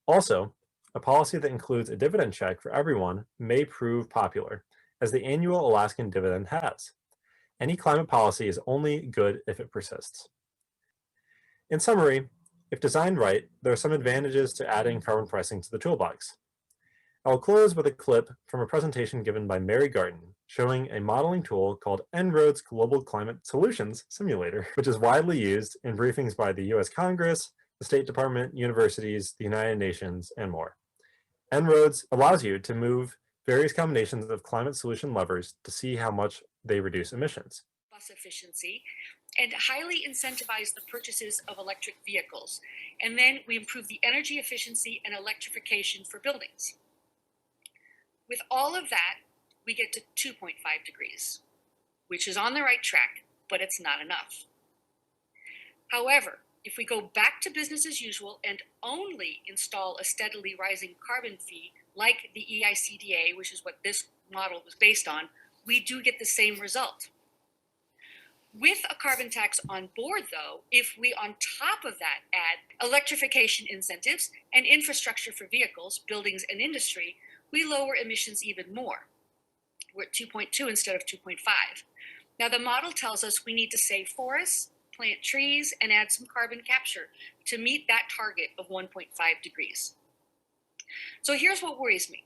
Also, a policy that includes a dividend check for everyone may prove popular, as the annual Alaskan dividend has. Any climate policy is only good if it persists. In summary, if designed right, there are some advantages to adding carbon pricing to the toolbox. I'll close with a clip from a presentation given by Mary Garton, showing a modeling tool called En-ROADS Global Climate Solutions Simulator, which is widely used in briefings by the US Congress, the State Department, universities, the United Nations, and more. En-ROADS allows you to move various combinations of climate solution levers to see how much they reduce emissions. Bus efficiency, and highly incentivize the purchases of electric vehicles. And then we improve the energy efficiency and electrification for buildings. With all of that, we get to 2.5 degrees, which is on the right track, but it's not enough. However, if we go back to business as usual and only install a steadily rising carbon fee like the EICDA, which is what this model was based on, we do get the same result. With a carbon tax on board, though, if we on top of that add electrification incentives and infrastructure for vehicles, buildings, and industry, we lower emissions even more. We're at 2.2 instead of 2.5. Now, the model tells us we need to save forests, plant trees, and add some carbon capture to meet that target of 1.5 degrees. So here's what worries me.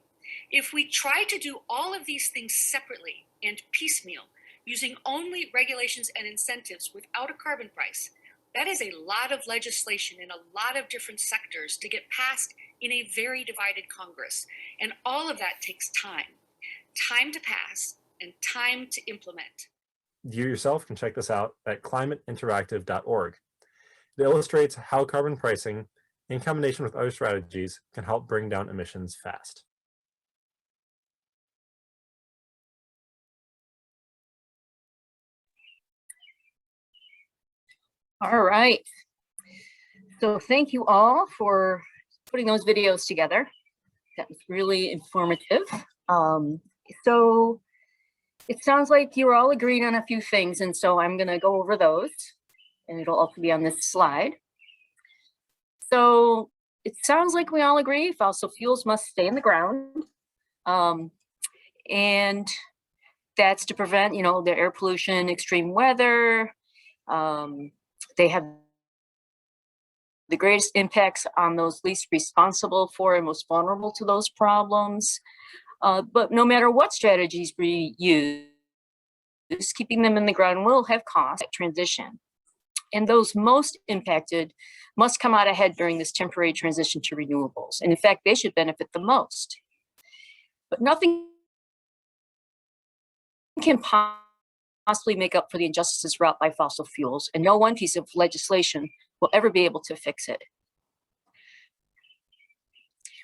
If we try to do all of these things separately and piecemeal, using only regulations and incentives without a carbon price, that is a lot of legislation in a lot of different sectors to get passed in a very divided Congress. And all of that takes time. Time to pass and time to implement. You yourself can check this out at climateinteractive.org. It illustrates how carbon pricing, in combination with other strategies, can help bring down emissions fast. All right. So thank you all for putting those videos together. That was really informative. So it sounds like you're all agreeing on a few things, and so I'm going to go over those, and it'll also be on this slide. So it sounds like we all agree fossil fuels must stay in the ground, and that's to prevent, the air pollution, extreme weather. They have the greatest impacts on those least responsible for and most vulnerable to those problems. But no matter what strategies we use, keeping them in the ground will have cost at transition. And those most impacted must come out ahead during this temporary transition to renewables. And in fact, they should benefit the most. But nothing can possibly make up for the injustices wrought by fossil fuels, and no one piece of legislation will ever be able to fix it.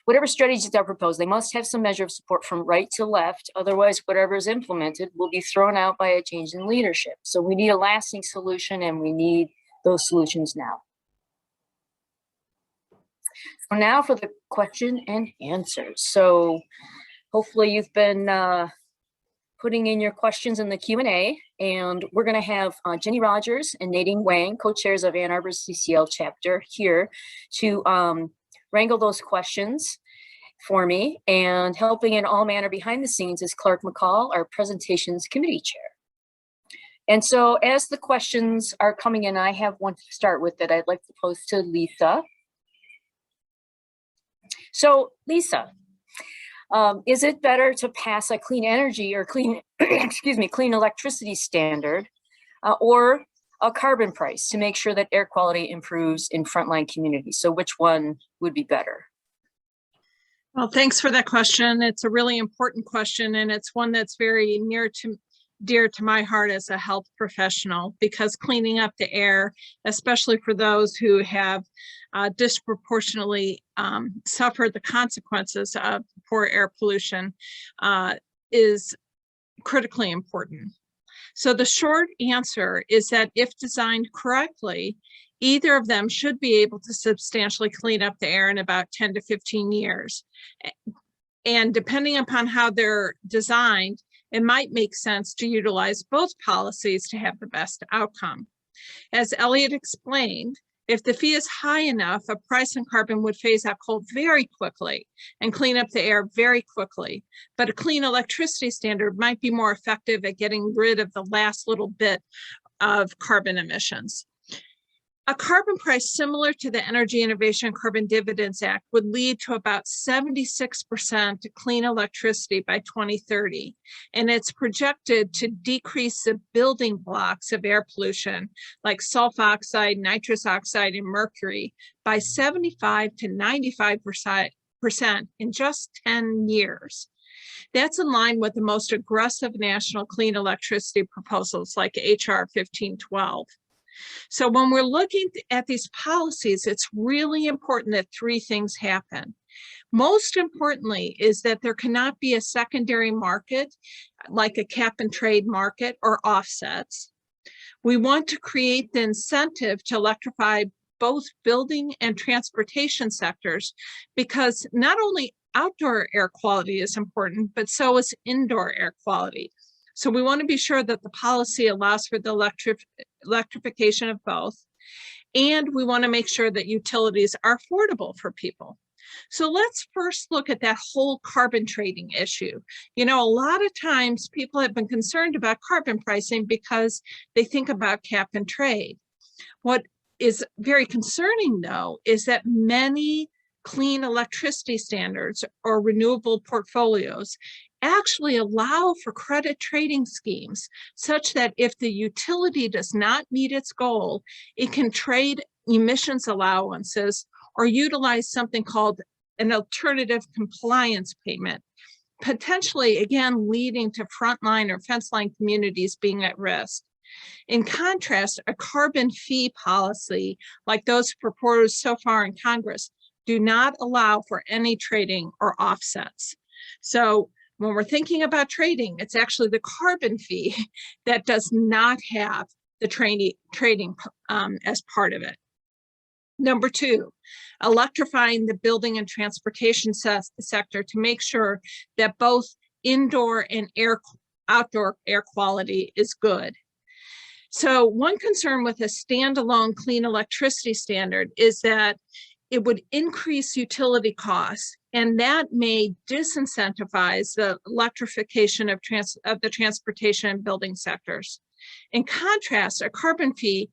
Whatever strategies are proposed, they must have some measure of support from right to left. Otherwise, whatever is implemented will be thrown out by a change in leadership. So we need a lasting solution, and we need those solutions now. So now for the question and answers. So hopefully you've been putting in your questions in the Q&A, and we're going to have Jenny Rogers and Nadine Wang, co-chairs of Ann Arbor's CCL chapter, here to wrangle those questions for me, and helping in all manner behind the scenes is Clark McCall, our presentations committee chair. And so as the questions are coming in, I have one to start with that I'd like to pose to Lisa. So Lisa, is it better to pass a clean energy or clean, clean electricity standard or a carbon price to make sure that air quality improves in frontline communities? So which one would be better? Well, thanks for that question. It's a really important question, and it's one that's very dear to my heart as a health professional, because cleaning up the air, especially for those who have disproportionately suffered the consequences of poor air pollution, is critically important. So the short answer is that if designed correctly, either of them should be able to substantially clean up the air in about 10 to 15 years. And depending upon how they're designed, it might make sense to utilize both policies to have the best outcome. As Elliott explained, if the fee is high enough, a price on carbon would phase out coal very quickly and clean up the air very quickly. But a clean electricity standard might be more effective at getting rid of the last little bit of carbon emissions. A carbon price similar to the Energy Innovation and Carbon Dividends Act would lead to about 76% clean electricity by 2030. And it's projected to decrease the building blocks of air pollution, like sulfur oxide, nitrous oxide, and mercury, by 75 to 95% in just 10 years. That's in line with the most aggressive national clean electricity proposals like HR 1512. So when we're looking at these policies, it's really important that three things happen. Most importantly is that there cannot be a secondary market like a cap and trade market or offsets. We want to create the incentive to electrify both building and transportation sectors, because not only outdoor air quality is important, but so is indoor air quality. So we want to be sure that the policy allows for the electrification of both. And we want to make sure that utilities are affordable for people. So let's first look at that whole carbon trading issue. You know, a lot of times people have been concerned about carbon pricing because they think about cap and trade. What is very concerning, though, is that many clean electricity standards or renewable portfolios actually allow for credit trading schemes such that if the utility does not meet its goal, it can trade emissions allowances or utilize something called an alternative compliance payment, potentially, again, leading to frontline or fence line communities being at risk. In contrast, a carbon fee policy like those proposed so far in Congress do not allow for any trading or offsets. So when we're thinking about trading, it's actually the carbon fee that does not have the trading as part of it. Number two, electrifying the building and transportation sector to make sure that both indoor and outdoor air quality is good. So one concern with a standalone clean electricity standard is that it would increase utility costs, and that may disincentivize the electrification of the transportation and building sectors. In contrast, a carbon fee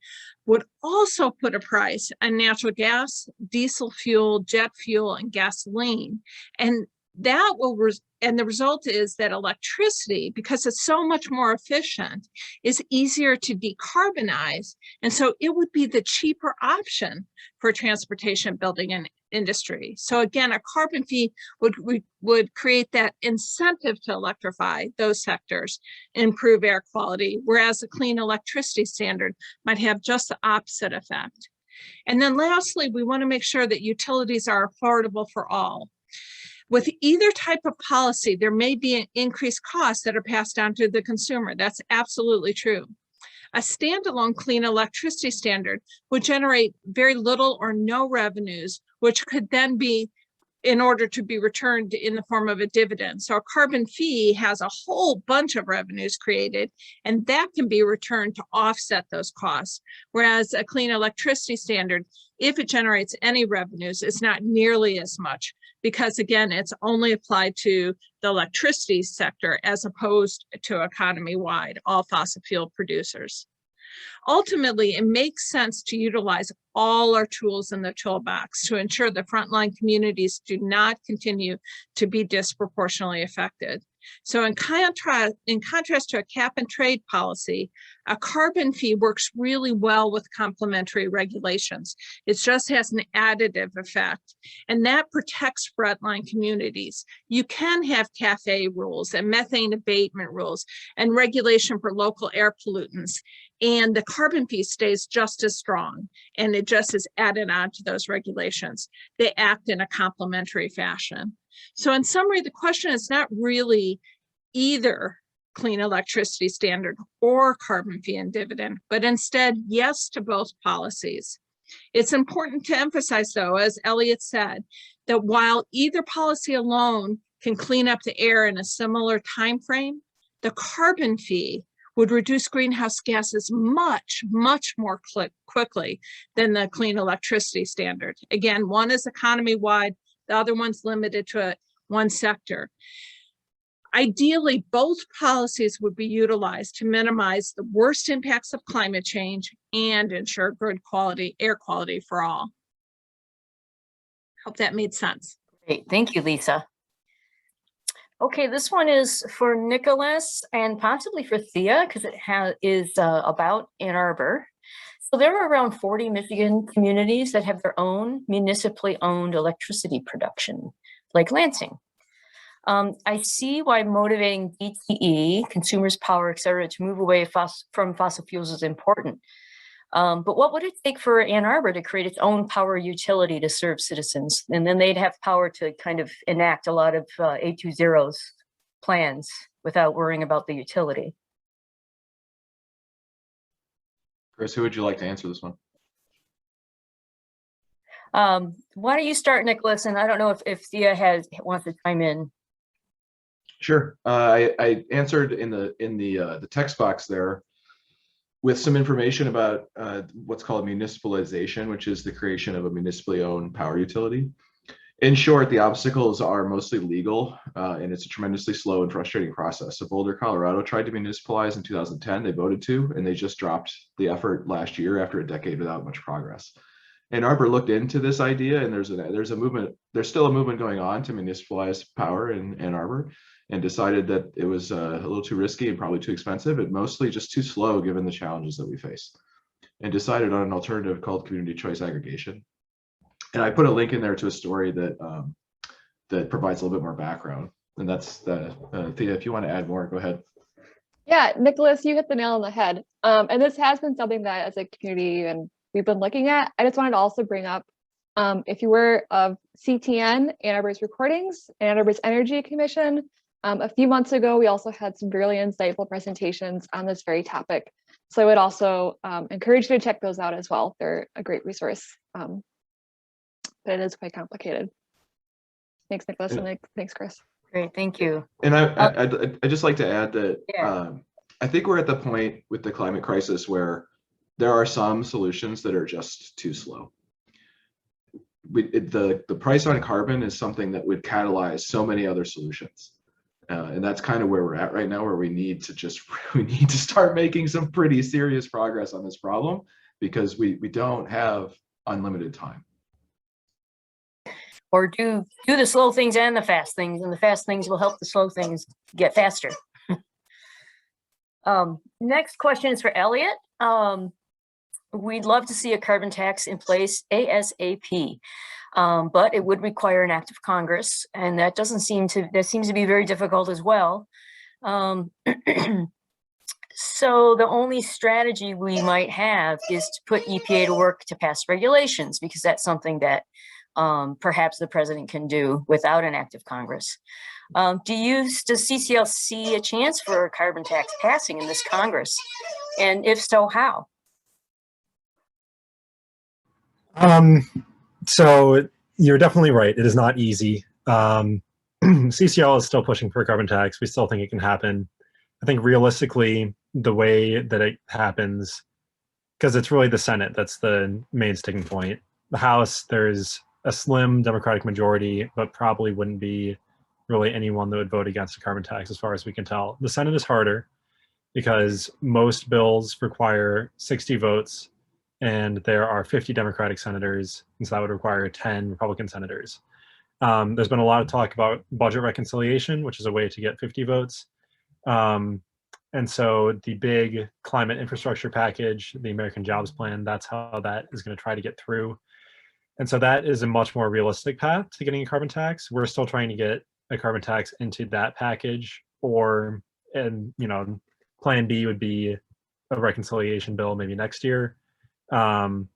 would also put a price on natural gas, diesel fuel, jet fuel, and gasoline. And that will, and the result is that electricity, because it's so much more efficient, is easier to decarbonize. And so it would be the cheaper option for transportation, building, and industry. So again, a carbon fee would create that incentive to electrify those sectors, improve air quality, whereas a clean electricity standard might have just the opposite effect. And then lastly, we want to make sure that utilities are affordable for all. With either type of policy, there may be increased costs that are passed on to the consumer. That's absolutely true. A standalone clean electricity standard would generate very little or no revenues, which could then be in order to be returned in the form of a dividend. So a carbon fee has a whole bunch of revenues created, and that can be returned to offset those costs. Whereas a clean electricity standard, if it generates any revenues, it's not nearly as much because, again, it's only applied to the electricity sector as opposed to economy-wide, all fossil fuel producers. Ultimately, it makes sense to utilize all our tools in the toolbox to ensure the frontline communities do not continue to be disproportionately affected. So in contrast to a cap and trade policy, a carbon fee works really well with complementary regulations. It just has an additive effect, and that protects frontline communities. You can have CAFE rules and methane abatement rules and regulation for local air pollutants, and the carbon fee stays just as strong, and it just is added on to those regulations. They act in a complementary fashion. So in summary, the question is not really either clean electricity standard or carbon fee and dividend, but instead yes to both policies. It's important to emphasize, though, as Elliott said, that while either policy alone can clean up the air in a similar time frame, the carbon fee would reduce greenhouse gases much, much more quickly than the clean electricity standard. Again, one is economy-wide, the other one's limited to one sector. Ideally, both policies would be utilized to minimize the worst impacts of climate change and ensure good quality, air quality for all. Hope that made sense. Great, thank you, Lisa. Okay, this one is for Nicholas and possibly for Thea because it is about Ann Arbor. So there are around 40 Michigan communities that have their own municipally owned electricity production, like Lansing. I see why motivating DTE, consumers, power, et cetera, to move away from fossil fuels is important. But what would it take for Ann Arbor to create its own power utility to serve citizens? And then they'd have power to kind of enact a lot of A2ZERO's plans without worrying about the utility. Kris, who would you like to answer this one? Why don't you start, Nicholas? And I don't know if Thea wants to chime in. Sure. I answered in the text box there with some information about what's called municipalization, which is the creation of a municipally owned power utility. In short, the obstacles are mostly legal, and it's a tremendously slow and frustrating process. So Boulder, Colorado tried to municipalize in 2010. They voted to, and they just dropped the effort last year after a decade without much progress. Ann Arbor looked into this idea, and there's a movement. There's still a movement going on to municipalize power in Ann Arbor, and decided that it was a little too risky and probably too expensive, and mostly just too slow given the challenges that we face, and decided on an alternative called community choice aggregation. And I put a link in there to a story that that provides a little bit more background. And that's Thea, if you want to add more, go ahead. Yeah, Nicholas, you hit the nail on the head. And this has been something that as a community and we've been looking at. I just wanted to also bring up, if you were of CTN, Ann Arbor's recordings, Ann Arbor's Energy Commission, a few months ago, we also had some really insightful presentations on this very topic. So I would also encourage you to check those out as well. They're a great resource. But it is quite complicated. Thanks, Nicholas, and thanks, Kris. Great, thank you. And I'd just like to add that I think we're at the point with the climate crisis where there are some solutions that are just too slow. The price on carbon is something that would catalyze so many other solutions. And that's kind of where we're at right now, where we need to start making some pretty serious progress on this problem, because we don't have unlimited time. Or do the slow things and the fast things, and the fast things will help the slow things get faster. Next question is for Elliott. We'd love to see a carbon tax in place ASAP, but it would require an act of Congress, and that seems to be very difficult as well. So the only strategy we might have is to put EPA to work to pass regulations, because that's something that perhaps the president can do without an act of Congress. Does CCL see a chance for a carbon tax passing in this Congress? And if so, how? So you're definitely right. It is not easy. CCL is still pushing for a carbon tax. We still think it can happen. I think realistically, the way that it happens, because it's really the Senate that's the main sticking point. The House, there's a slim Democratic majority, but probably wouldn't be really anyone that would vote against a carbon tax as far as we can tell. The Senate is harder because most bills require 60 votes, and there are 50 Democratic senators, and so that would require 10 Republican senators. There's been a lot of talk about budget reconciliation, which is a way to get 50 votes. And so the big climate infrastructure package, the American Jobs Plan, that's how that is going to try to get through. And so that is a much more realistic path to getting a carbon tax. We're still trying to get a carbon tax into that package, and plan B would be a reconciliation bill maybe next year. It's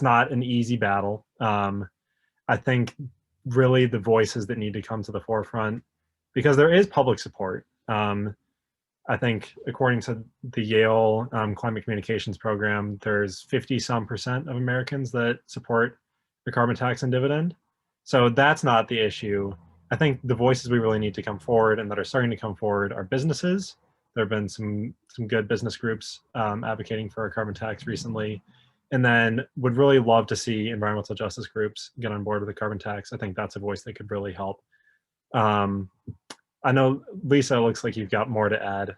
not an easy battle. I think really the voices that need to come to the forefront, because there is public support. I think according to the Yale Climate Communications Program, there's 50-some% of Americans that support the carbon tax and dividend. So that's not the issue. I think the voices we really need to come forward and that are starting to come forward are businesses. There have been some good business groups advocating for a carbon tax recently. And then would really love to see environmental justice groups get on board with a carbon tax. I think that's a voice that could really help. I know, Lisa, it looks like you've got more to add.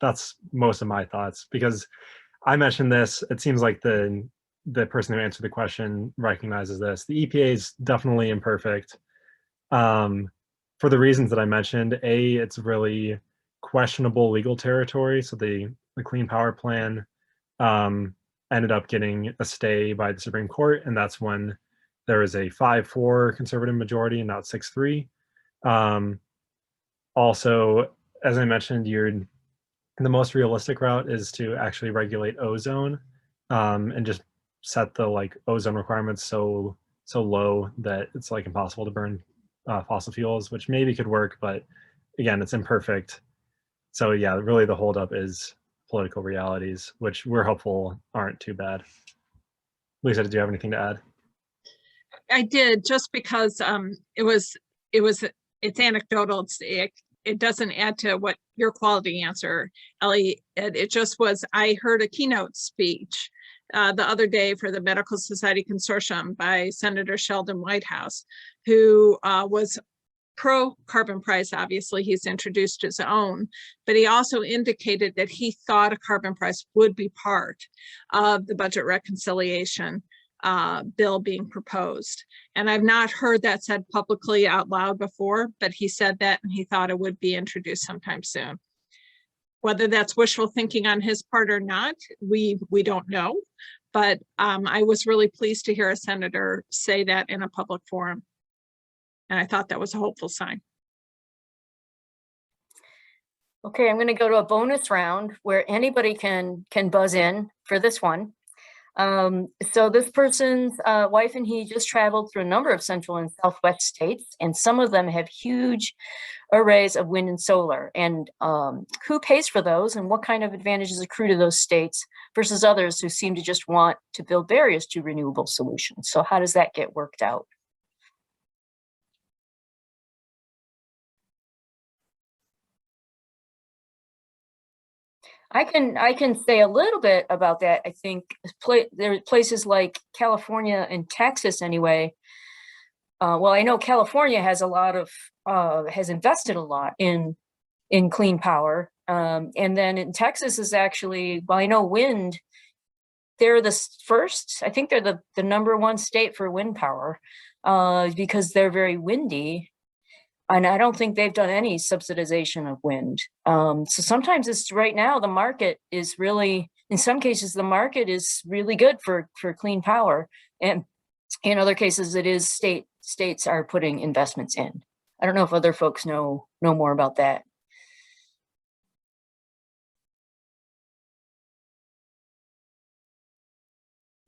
That's most of my thoughts, because I mentioned this. It seems like the person who answered the question recognizes this. The EPA is definitely imperfect for the reasons that I mentioned. It's really questionable legal territory. So the Clean Power Plan ended up getting a stay by the Supreme Court, and that's when there was a 5-4 conservative majority and not 6-3. Also, as I mentioned, the most realistic route is to actually regulate ozone and just set the ozone requirements so low that it's impossible to burn fossil fuels, which maybe could work, but again, it's imperfect. So yeah, really the holdup is political realities, which we're hopeful aren't too bad. Lisa, did you have anything to add? I did, just because it's anecdotal. It doesn't add to what your quality answer, Ellie. It just was, I heard a keynote speech the other day for the Medical Society Consortium by Senator Sheldon Whitehouse, who was pro-carbon price. Obviously, he's introduced his own, but he also indicated that he thought a carbon price would be part of the budget reconciliation bill being proposed. And I've not heard that said publicly out loud before, but he said that and he thought it would be introduced sometime soon. Whether that's wishful thinking on his part or not, we don't know. But I was really pleased to hear a senator say that in a public forum. And I thought that was a hopeful sign. Okay, I'm going to go to a bonus round where anybody can buzz in for this one. So this person's wife and he just traveled through a number of central and southwest states, and some of them have huge arrays of wind and solar. And who pays for those, and what kind of advantages accrue to those states versus others who seem to just want to build barriers to renewable solutions? So how does that get worked out? I can say a little bit about that. I think there are places like California and Texas anyway. Well, I know California has a lot of has invested a lot in clean power, and then in Texas is actually, well, I know wind. They're the first. I think they're the #1 state for wind power because they're very windy. And I don't think they've done any subsidization of wind. So sometimes it's right now, the market is really, in some cases, the market is really good for clean power. And in other cases, it is states are putting investments in. I don't know if other folks know more about that.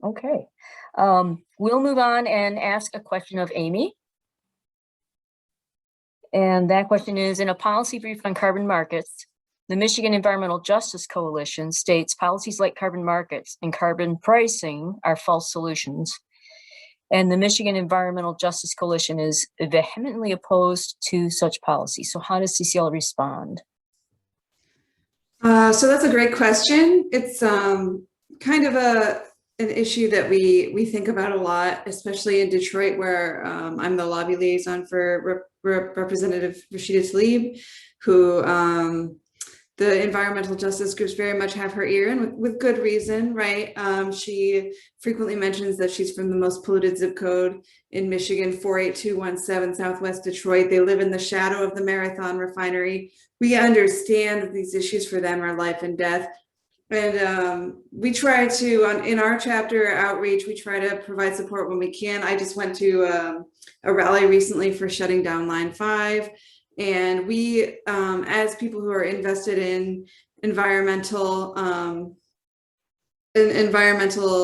Okay, we'll move on and ask a question of Amy. And that question is, in a policy brief on carbon markets, the Michigan Environmental Justice Coalition states policies like carbon markets and carbon pricing are false solutions. And the Michigan Environmental Justice Coalition is vehemently opposed to such policy. So how does CCL respond? So that's a great question. It's kind of an issue that we think about a lot, especially in Detroit, where I'm the lobby liaison for Representative Rashida Tlaib, who the environmental justice groups very much have her ear, and with good reason, right? She frequently mentions that she's from the most polluted zip code in Michigan, 48217 Southwest Detroit. They live in the shadow of the Marathon refinery. We understand these issues for them are life and death. And we try to, in our chapter outreach, we try to provide support when we can. I just went to a rally recently for shutting down Line 5. And we, as people who are invested in environmental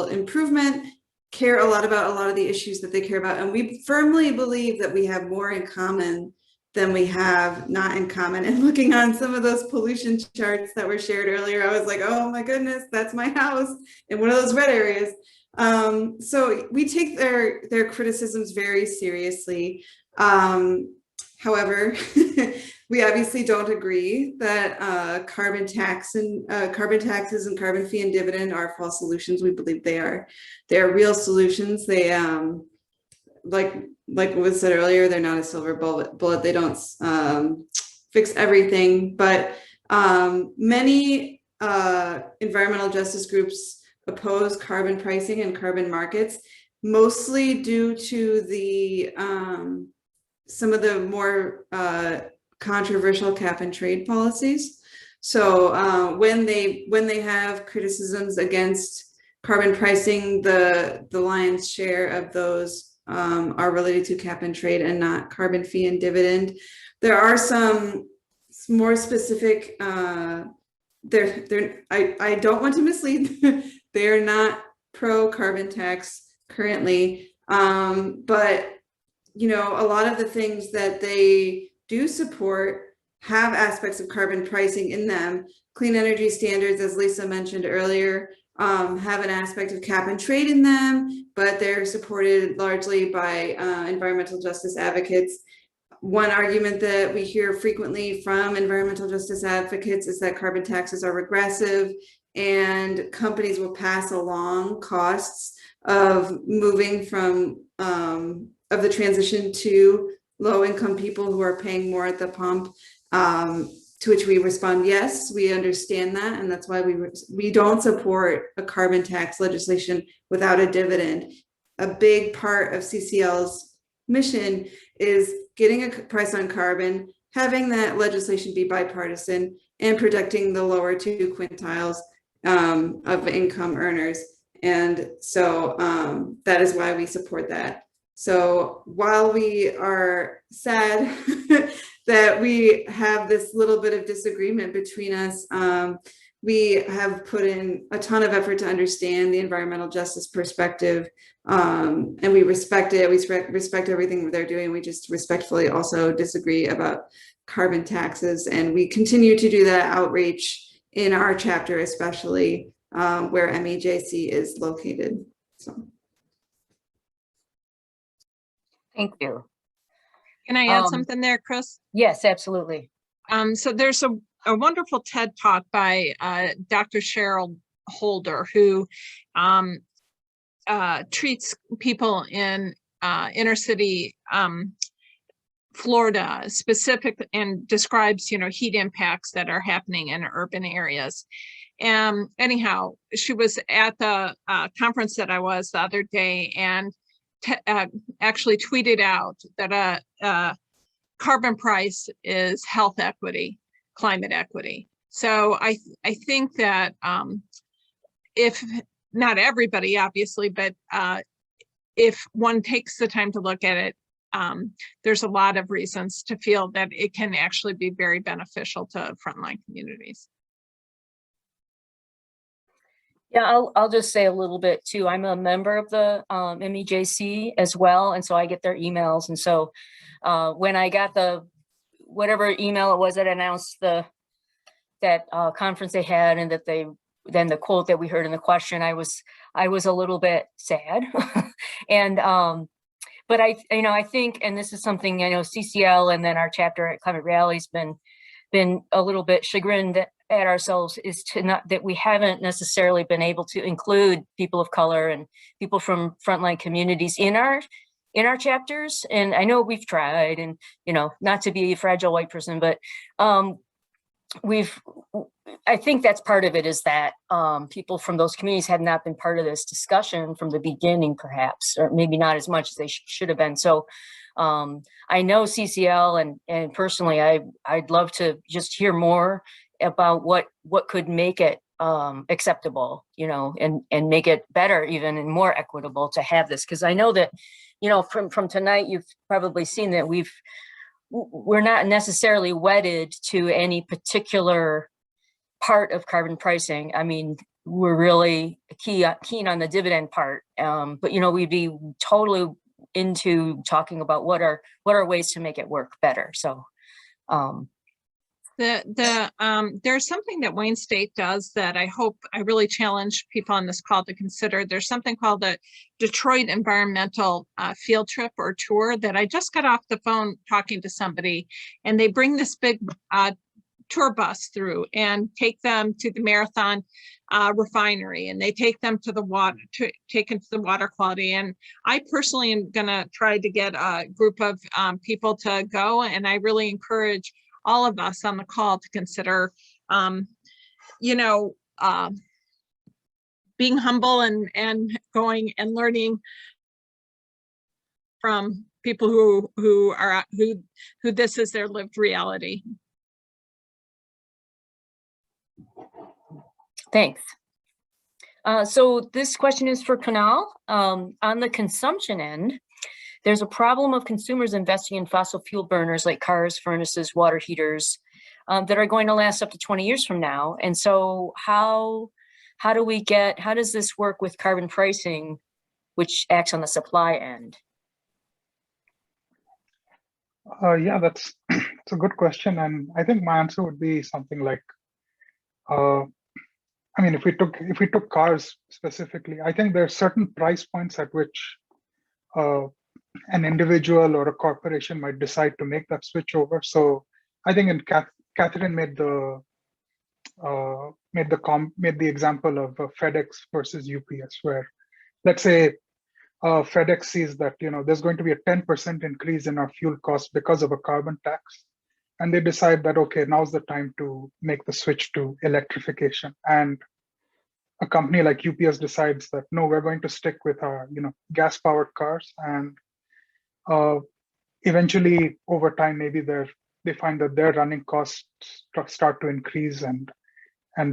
improvement, care a lot about a lot of the issues that they care about. And we firmly believe that we have more in common than we have not in common. And looking on some of those pollution charts that were shared earlier, I was like, oh my goodness, that's my house in one of those red areas. So we take their criticisms very seriously. However, we obviously don't agree that carbon taxes and carbon fee and dividend are false solutions. We believe they are real solutions. They like what was said earlier, they're not a silver bullet. They don't fix everything, but many environmental justice groups oppose carbon pricing and carbon markets, mostly due to the some of the more controversial cap and trade policies. So when they have criticisms against carbon pricing, the lion's share of those are related to cap and trade and not carbon fee and dividend. There are some more specific, I don't want to mislead, they're not pro carbon tax currently, but you know, a lot of the things that they do support have aspects of carbon pricing in them. Clean energy standards, as Lisa mentioned earlier, have an aspect of cap and trade in them, but they're supported largely by environmental justice advocates. One argument that we hear frequently from environmental justice advocates is that carbon taxes are regressive and companies will pass along costs of moving from of the transition to low-income people who are paying more at the pump. To which we respond, yes, we understand that, and that's why we don't support a carbon tax legislation without a dividend. A big part of CCL's mission is getting a price on carbon, having that legislation be bipartisan, and protecting the lower 2 quintiles of income earners. And so that is why we support that. So while we are sad that we have this little bit of disagreement between us, we have put in a ton of effort to understand the environmental justice perspective, and we respect it. We respect everything they're doing. We just respectfully also disagree about carbon taxes, and we continue to do that outreach in our chapter, especially where MEJC is located. So. Thank you. Can I add something there, Kris? Yes, absolutely. So there's a wonderful TED Talk by Dr. Cheryl Holder, who treats people in inner city Florida specific and describes, heat impacts that are happening in urban areas. Anyhow, she was at the conference that I was the other day and actually tweeted out that a carbon price is health equity, climate equity. So I think that if not everybody, obviously, but if one takes the time to look at it, there's a lot of reasons to feel that it can actually be very beneficial to frontline communities. Yeah, I'll just say a little bit too. I'm a member of the MEJC as well, and so I get their emails. And so when I got whatever email it was that announced that conference they had, and that then the quote that we heard in the question, I was a little bit sad. And but I think, and this is something CCL and then our chapter at Climate Rally's been a little bit chagrined at ourselves, is that we haven't necessarily been able to include people of color and people from frontline communities in our chapters. And I know we've tried, and not to be a fragile white person, but I think that's part of it, is that people from those communities had not been part of this discussion from the beginning, perhaps, or maybe not as much as they should have been. So I know CCL, and personally, I'd love to just hear more about what could make it acceptable, and make it better even, and more equitable to have this. Because I know that, from tonight, you've probably seen that we're not necessarily wedded to any particular part of carbon pricing. I mean, we're really keen on the dividend part, but we'd be totally into talking about what are ways to make it work better. So there's something that Wayne State does that I really challenge people on this call to consider. There's something called the Detroit Environmental Field Trip or Tour that I just got off the phone talking to somebody, and they bring this big tour bus through and take them to the Marathon refinery, and they take them to the water, take into the water quality. And I personally am gonna try to get a group of people to go, and I really encourage all of us on the call to consider, being humble and going and learning from people who this is their lived reality. Thanks. So this question is for Kunal. On the consumption end, there's a problem of consumers investing in fossil fuel burners like cars, furnaces, water heaters that are going to last up to 20 years from now. And so how does this work with carbon pricing, which acts on the supply end? Yeah, that's a good question. And I think my answer would be something like, I mean, if we took cars specifically, I think there are certain price points at which an individual or a corporation might decide to make that switch over. So I think in Catherine made the example of FedEx versus UPS, where let's say FedEx sees that there's going to be a 10% increase in our fuel costs because of a carbon tax, and they decide that okay, now's the time to make the switch to electrification. And a company like UPS decides that no, we're going to stick with our gas-powered cars, and eventually over time maybe they find that their running costs start to increase and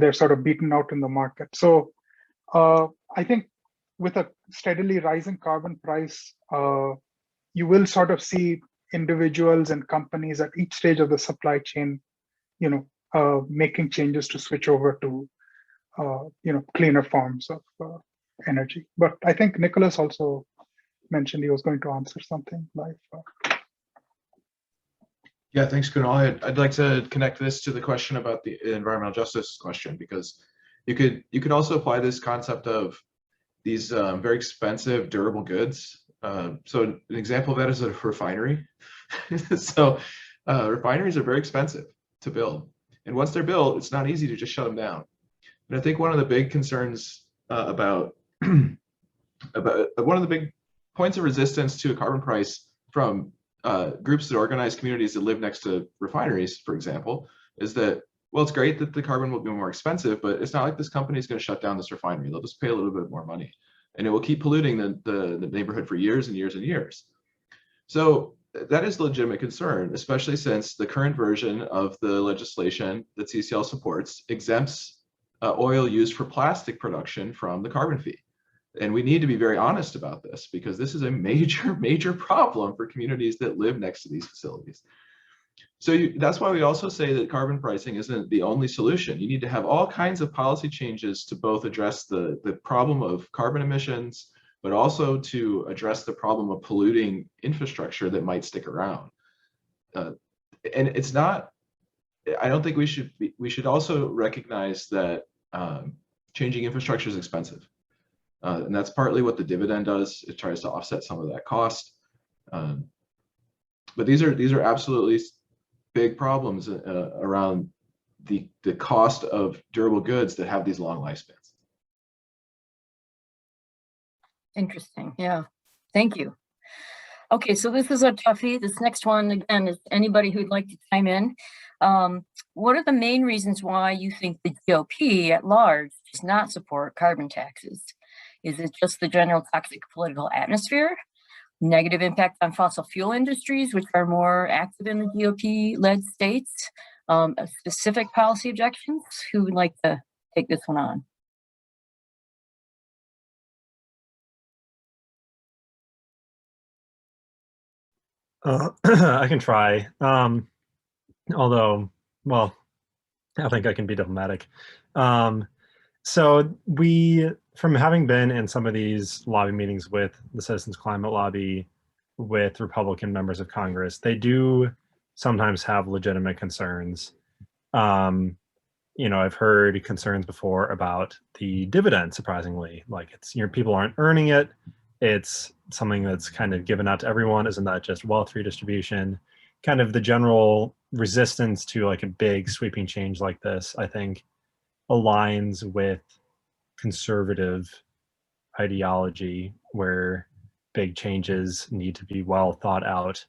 they're sort of beaten out in the market. So I think with a steadily rising carbon price, you will sort of see individuals and companies at each stage of the supply chain, making changes to switch over to cleaner forms of energy. But I think Nicholas also mentioned he was going to answer something like. Yeah, thanks, Kunal. I'd like to connect this to the question about the environmental justice question, because you could also apply this concept of these very expensive durable goods. So an example of that is a refinery. So refineries are very expensive to build, and once they're built, it's not easy to just shut them down. And I think one of the big concerns about one of the big points of resistance to a carbon price from groups that organize communities that live next to refineries, for example, is that, well, it's great that the carbon will be more expensive, but it's not like this company is going to shut down this refinery. They'll just pay a little bit more money, and it will keep polluting the neighborhood for years and years and years. So that is a legitimate concern, especially since the current version of the legislation that CCL supports exempts oil used for plastic production from the carbon fee. And we need to be very honest about this, because this is a major problem for communities that live next to these facilities. So that's why we also say that carbon pricing isn't the only solution. You need to have all kinds of policy changes to both address the problem of carbon emissions, but also to address the problem of polluting infrastructure that might stick around. And it's not, I don't think we should also recognize that changing infrastructure is expensive. And that's partly what the dividend does. It tries to offset some of that cost. But these are absolutely big problems around the cost of durable goods that have these long lifespans. Interesting. Yeah. Thank you. Okay, so this is a toughie. This next one, again, is anybody who'd like to chime in. What are the main reasons why you think the GOP at large does not support carbon taxes? Is it just the general toxic political atmosphere, negative impact on fossil fuel industries, which are more active in the GOP-led states, specific policy objections? Who would like to take this one on? I can try. Although, well, I think I can be diplomatic. So from having been in some of these lobby meetings with the Citizens Climate Lobby, with Republican members of Congress, they do sometimes have legitimate concerns. I've heard concerns before about the dividend, surprisingly. Like, it's, people aren't earning it. It's something that's kind of given out to everyone. Isn't that just wealth redistribution? Kind of the general resistance to like a big sweeping change like this, I think, aligns with conservative ideology where big changes need to be well thought out.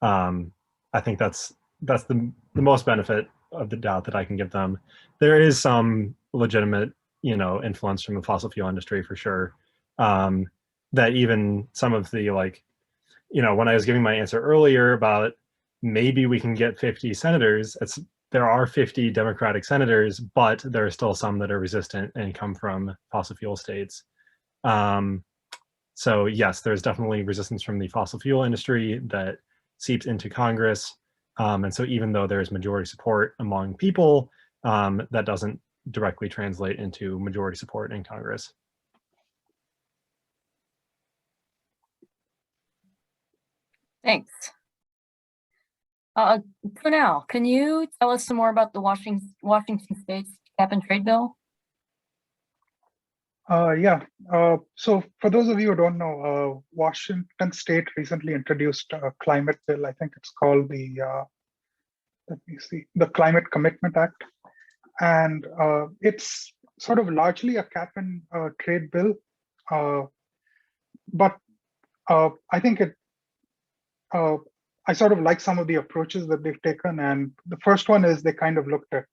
I think that's the most benefit of the doubt that I can give them. There is some legitimate, influence from the fossil fuel industry for sure. That even some of the when I was giving my answer earlier about maybe we can get 50 senators, there are 50 Democratic senators, but there are still some that are resistant and come from fossil fuel states. So yes, there's definitely resistance from the fossil fuel industry that seeps into Congress. And so even though there's majority support among people, that doesn't directly translate into majority support in Congress. Thanks. Kunal, can you tell us some more about the Washington State's cap and trade bill? Yeah. So for those of you who don't know, Washington State recently introduced a climate bill. I think it's called the Climate Commitment Act. And it's sort of largely a cap and trade bill. But I think I sort of like some of the approaches that they've taken. And the first one is they kind of looked at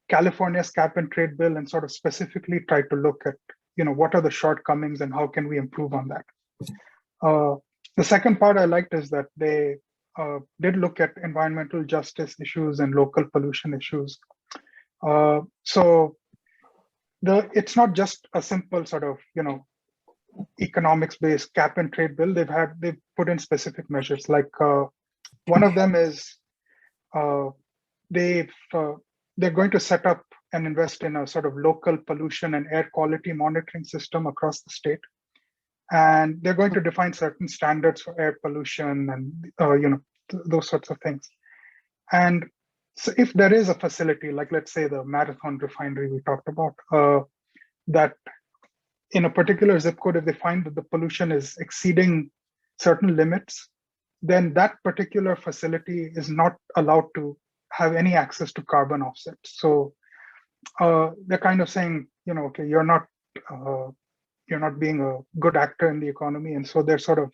California's cap and trade bill and sort of specifically tried to look at, what are the shortcomings and how can we improve on that. The second part I liked is that they did look at environmental justice issues and local pollution issues. So it's not just a simple sort of, economics-based cap and trade bill. They've put in specific measures. Like one of them is they're going to set up and invest in a sort of local pollution and air quality monitoring system across the state. And they're going to define certain standards for air pollution and, those sorts of things. And so if there is a facility, like let's say the Marathon refinery we talked about, that in a particular zip code, if they find that the pollution is exceeding certain limits, then that particular facility is not allowed to have any access to carbon offsets. So they're kind of saying, okay, you're not being a good actor in the economy, and so they're sort of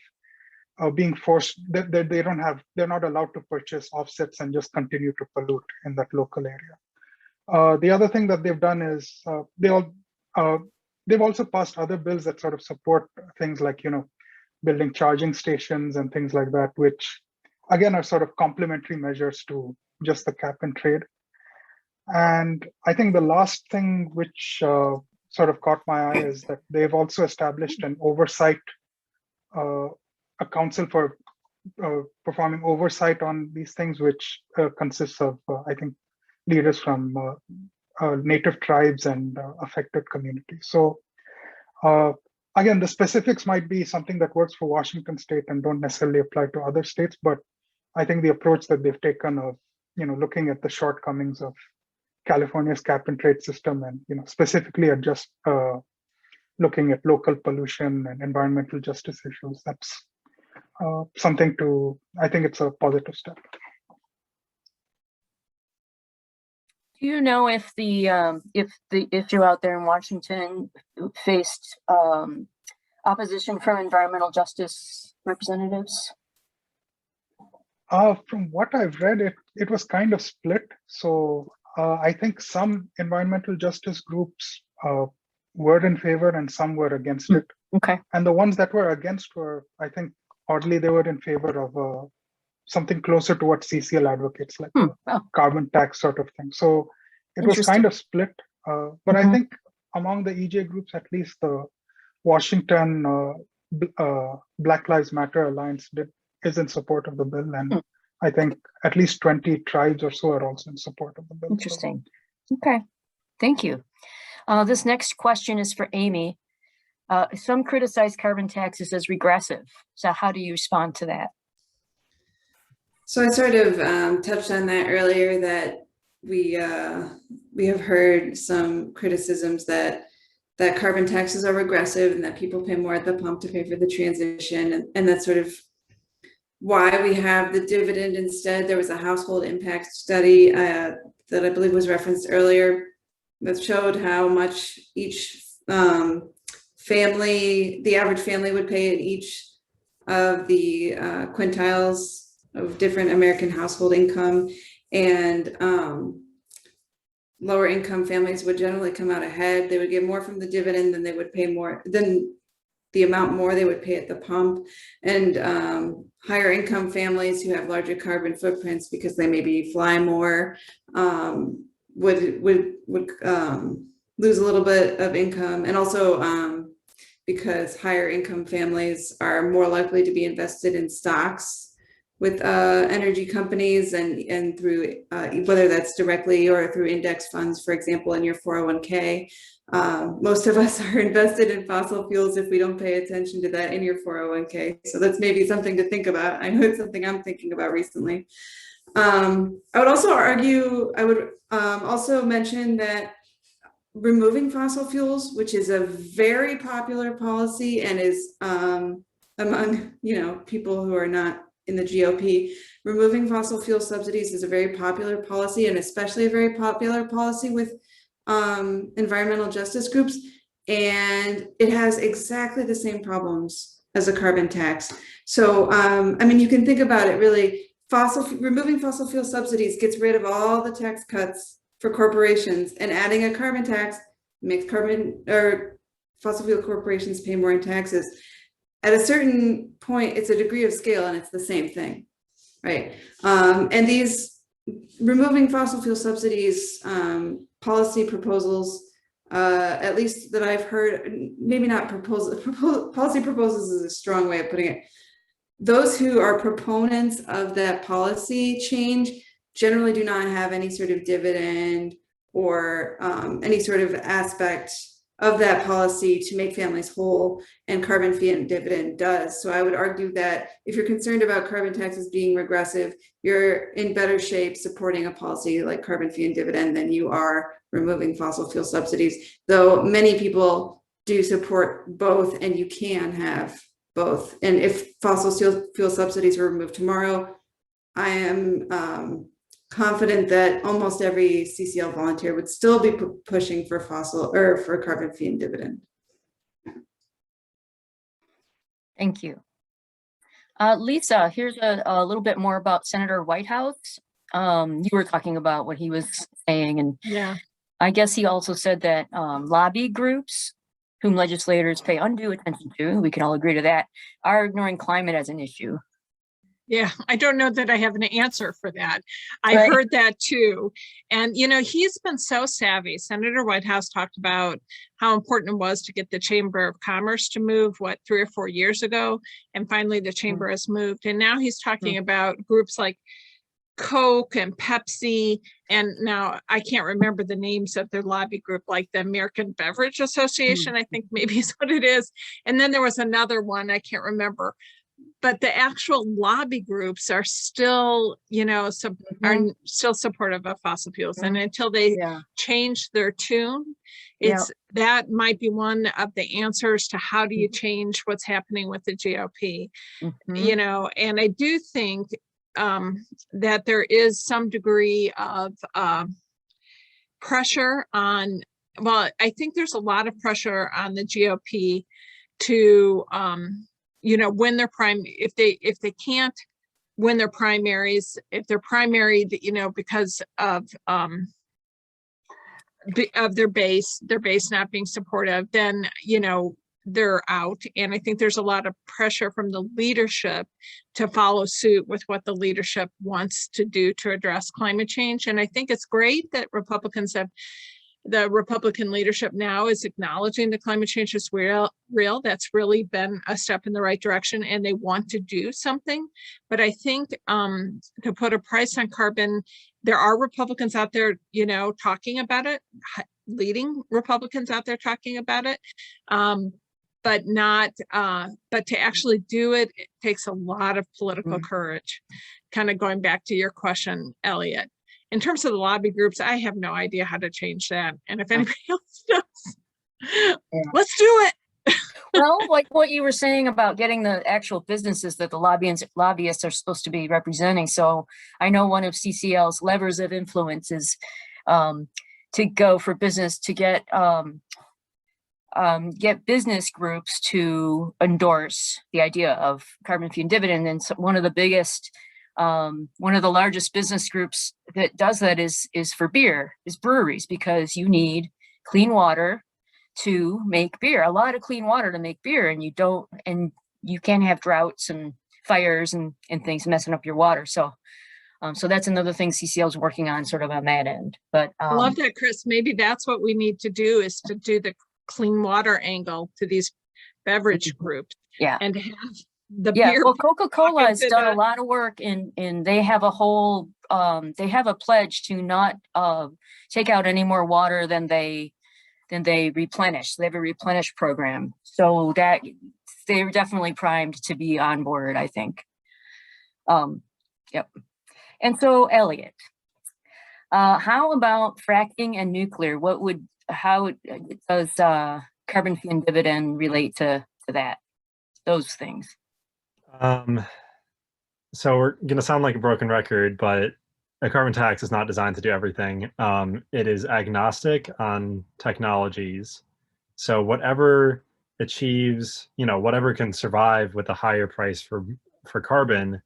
being forced that they're not allowed to purchase offsets and just continue to pollute in that local area. The other thing that they've done is they've also passed other bills that sort of support things like building charging stations and things like that, which again are sort of complementary measures to just the cap and trade. And I think the last thing which sort of caught my eye is that they've also established an oversight, a council for performing oversight on these things, which consists of, I think, leaders from native tribes and affected communities. So again, the specifics might be something that works for Washington State and don't necessarily apply to other states, but I think the approach that they've taken of, looking at the shortcomings of California's cap and trade system and, specifically at just looking at local pollution and environmental justice issues, that's something I think it's a positive step. Do you know if if you're out there in Washington faced opposition from environmental justice representatives? From what I've read, it was kind of split. So I think some environmental justice groups were in favor and some were against it. Okay. And the ones that were against were, I think, oddly, they were in favor of something closer to what CCL advocates, like a carbon tax sort of thing. So it was kind of split. But I think among the EJ groups, at least the Washington Black Lives Matter Alliance is in support of the bill. And I think at least 20 tribes or so are also in support of the bill. Interesting. Okay, thank you. This next question is for Amy. Some criticize carbon taxes as regressive. So how do you respond to that? So I sort of touched on that earlier, that we have heard some criticisms that carbon taxes are regressive and that people pay more at the pump to pay for the transition. And that's sort of why we have the dividend instead. There was a household impact study that I believe was referenced earlier that showed how much each family, the average family, would pay in each of the quintiles of different American household income. And lower income families would generally come out ahead. They would get more from the dividend than they would pay more than the amount more they would pay at the pump. And higher income families who have larger carbon footprints because they maybe fly more would lose a little bit of income. And also because higher income families are more likely to be invested in stocks with energy companies and through whether that's directly or through index funds, for example, in your 401k. Most of us are invested in fossil fuels if we don't pay attention to that in your 401k. So that's maybe something to think about. I know it's something I'm thinking about recently. I would also argue, I would also mention that removing fossil fuels, which is a very popular policy and is among, you know, people who are not in the GOP, removing fossil fuel subsidies is a very popular policy, and especially a very popular policy with environmental justice groups. And it has exactly the same problems as a carbon tax. So, I mean, you can think about it really, removing fossil fuel subsidies gets rid of all the tax cuts for corporations, and adding a carbon tax makes fossil fuel corporations pay more in taxes. At a certain point, it's a degree of scale, and it's the same thing, right? And these removing fossil fuel subsidies policy proposals, at least that I've heard, maybe not policy proposals is a strong way of putting it. Those who are proponents of that policy change generally do not have any sort of dividend or any sort of aspect of that policy to make families whole, and carbon fee and dividend does. So I would argue that if you're concerned about carbon taxes being regressive, you're in better shape supporting a policy like carbon fee and dividend than you are removing fossil fuel subsidies, though many people do support both, and you can have both. And if fossil fuel subsidies were removed tomorrow, I am confident that almost every CCL volunteer would still be pushing for for carbon fee and dividend. Thank you. Lisa, here's a little bit more about Senator Whitehouse. You were talking about what he was saying, and yeah, I guess he also said that lobby groups, whom legislators pay undue attention to, we can all agree to that, are ignoring climate as an issue. Yeah, I don't know that I have an answer for that. I heard that too. And, you know, he's been so savvy. Senator Whitehouse talked about how important it was to get the Chamber of Commerce to move, 3 or 4 years ago. And finally, the Chamber has moved. And now he's talking about groups like Coke and Pepsi. And now I can't remember the names of their lobby group, like the American Beverage Association, I think maybe is what it is. And then there was another one, I can't remember. But the actual lobby groups are still, you know, are still supportive of fossil fuels. And until they change their tune, that might be one of the answers to how do you change what's happening with the GOP, you know. And I do think that there is some degree of pressure on, well, I think there's a lot of pressure on the GOP to, you know, win their if they can't win their primaries, if they're primary, you know, because of their base not being supportive, then, you know, they're out. And I think there's a lot of pressure from the leadership to follow suit with what the leadership wants to do to address climate change. And I think it's great that the Republican leadership now is acknowledging that climate change is real. That's really been a step in the right direction, and they want to do something. But I think to put a price on carbon, there are Republicans out there, you know, talking about it, leading Republicans out there talking about it, but to actually do it, it takes a lot of political courage. Kind of going back to your question, Elliott. In terms of the lobby groups, I have no idea how to change that. And if anybody else does, let's do it. Well, like what you were saying about getting the actual businesses that the lobbyists are supposed to be representing. So I know one of CCL's levers of influence is to go for business, to get business groups to endorse the idea of carbon fee and dividend. And so one of the largest business groups that does that is breweries, because you need clean water to make beer, a lot of clean water to make beer, and you can't have droughts and fires and things messing up your water. So that's another thing CCL is working on, sort of on that end. But I love that, Kris. Maybe that's what we need to do, is to do the clean water angle to these beverage groups. Yeah. And have the beer. Well, Coca-Cola has done a lot of work, and they have a whole they have a pledge to not take out any more water than they replenish. They have a replenish program, so that they're definitely primed to be on board, I think. Yep. And so, Elliott, how about fracking and nuclear? What would how does carbon fee and dividend relate to that, those things? So we're going to sound like a broken record, but a carbon tax is not designed to do everything. It is agnostic on technologies. So whatever achieves, whatever can survive with a higher price for carbon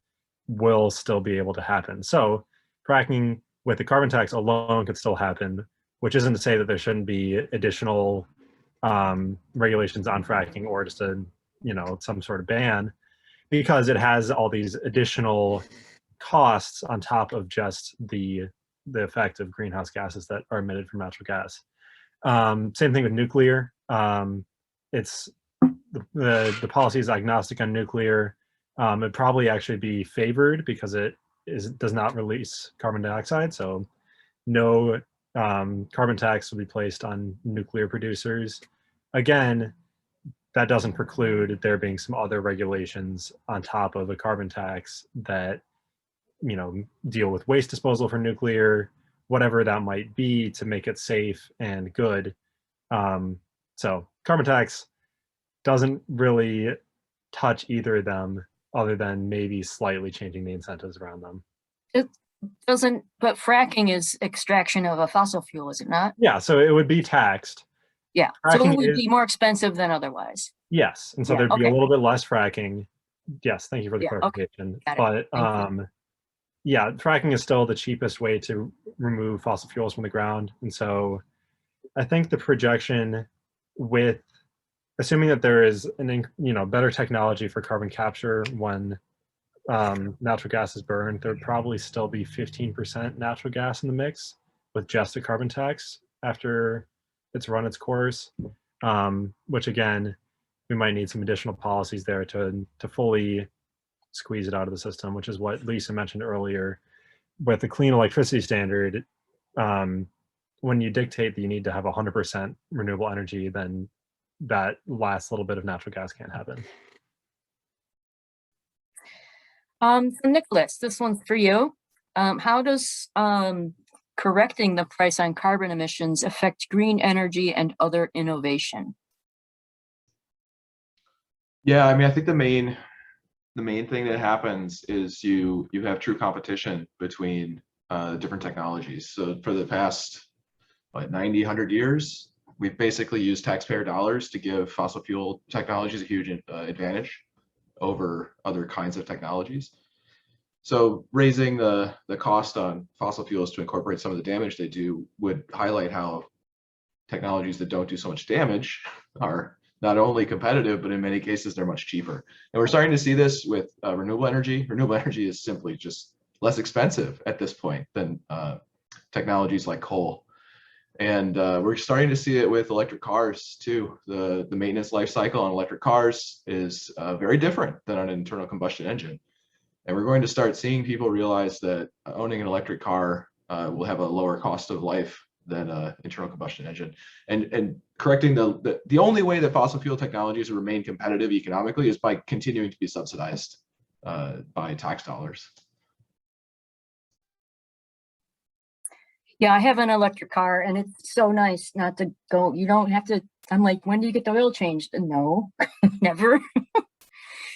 will still be able to happen. So fracking with the carbon tax alone could still happen, which isn't to say that there shouldn't be additional regulations on fracking or just some sort of ban, because it has all these additional costs on top of just the effect of greenhouse gases that are emitted from natural gas. Same thing with nuclear. It's the policy is agnostic on nuclear. It'd probably actually be favored because it does not release carbon dioxide. So no carbon tax will be placed on nuclear producers. Again, that doesn't preclude there being some other regulations on top of a carbon tax that, deal with waste disposal for nuclear, whatever that might be, to make it safe and good. So carbon tax doesn't really touch either of them, other than maybe slightly changing the incentives around them. It doesn't, but fracking is extraction of a fossil fuel, is it not? Yeah, so it would be taxed. Yeah, so it would be more expensive than otherwise. Yes, and so there'd be a little bit less fracking. Yes, thank you for the clarification. Okay. But yeah, fracking is still the cheapest way to remove fossil fuels from the ground. And so I think the projection, with assuming that there is better technology for carbon capture when natural gas is burned, there'd probably still be 15% natural gas in the mix with just a carbon tax after it's run its course, which again, we might need some additional policies there to fully squeeze it out of the system, which is what Lisa mentioned earlier. With the clean electricity standard, when you dictate that you need to have 100% renewable energy, then that last little bit of natural gas can't happen. So Nicholas, this one's for you. How does correcting the price on carbon emissions affect green energy and other innovation? Yeah, I think the main thing that happens is you have true competition between different technologies. So for the past 90, 100 years, we've basically used taxpayer dollars to give fossil fuel technologies a huge advantage over other kinds of technologies. So raising the cost on fossil fuels to incorporate some of the damage they do would highlight how technologies that don't do so much damage are not only competitive, but in many cases, they're much cheaper. And we're starting to see this with renewable energy. Renewable energy is simply just less expensive at this point than technologies like coal. And we're starting to see it with electric cars too. The maintenance life cycle on electric cars is very different than on an internal combustion engine. And we're going to start seeing people realize that owning an electric car will have a lower cost of life than an internal combustion engine. And correcting the only way that fossil fuel technologies will remain competitive economically is by continuing to be subsidized by tax dollars. Yeah, I have an electric car and it's so nice not to go, you don't have to, I'm like, when do you get the oil changed? No, never.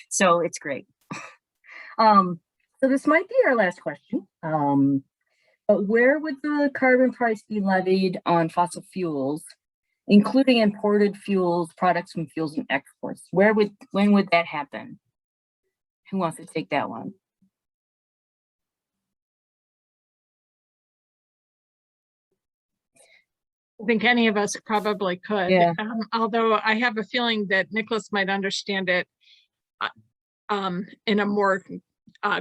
So it's great. So this might be our last question. But where would the carbon price be levied on fossil fuels, including imported fuels, products from fuels and exports? When would that happen? Who wants to take that one? I think any of us probably could. Yeah. Although I have a feeling that Nicholas might understand it in a more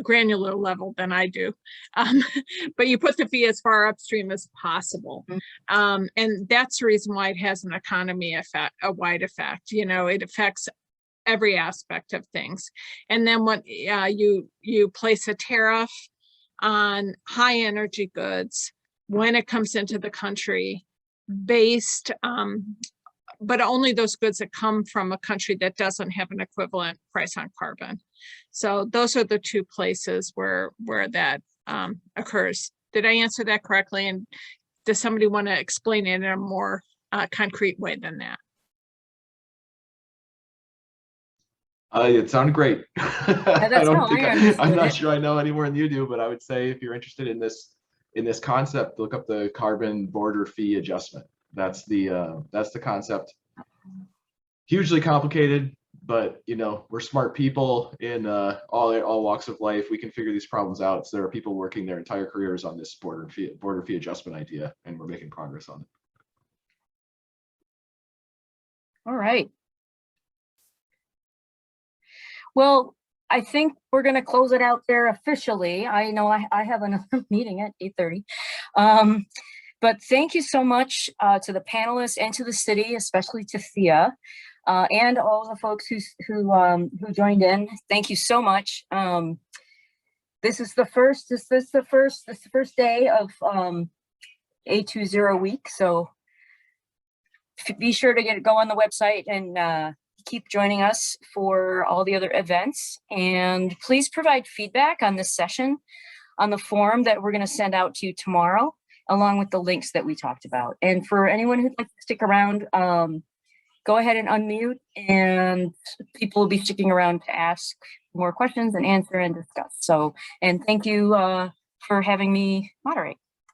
granular level than I do. But you put the fee as far upstream as possible. And that's the reason why it has an economy effect, a wide effect. It affects every aspect of things. And then when you place a tariff on high energy goods when it comes into the country, based but only those goods that come from a country that doesn't have an equivalent price on carbon. So those are the two places where that occurs. Did I answer that correctly? And does somebody want to explain it in a more concrete way than that. It sounded great. I'm not it. sure I know any more than you do, but I would say if you're interested in this concept, look up the carbon border fee adjustment. That's the concept. Hugely complicated, but you know, we're smart people in all walks of life. We can figure these problems out. So there are people working their entire careers on this border fee adjustment idea, and we're making progress on it. All right. Well, I think we're going to close it out there officially. I know I have another meeting at 8:30. But thank you so much to the panelists and to the city, especially to Thea, and all the folks who joined in. Thank you so much. This is the first day of A2ZERO week. So be sure to go on the website and keep joining us for all the other events. And please provide feedback on this session on the form that we're going to send out to you tomorrow, along with the links that we talked about. And for anyone who'd like to stick around, go ahead and unmute, and people will be sticking around to ask more questions and answer and discuss. So, and thank you for having me moderate.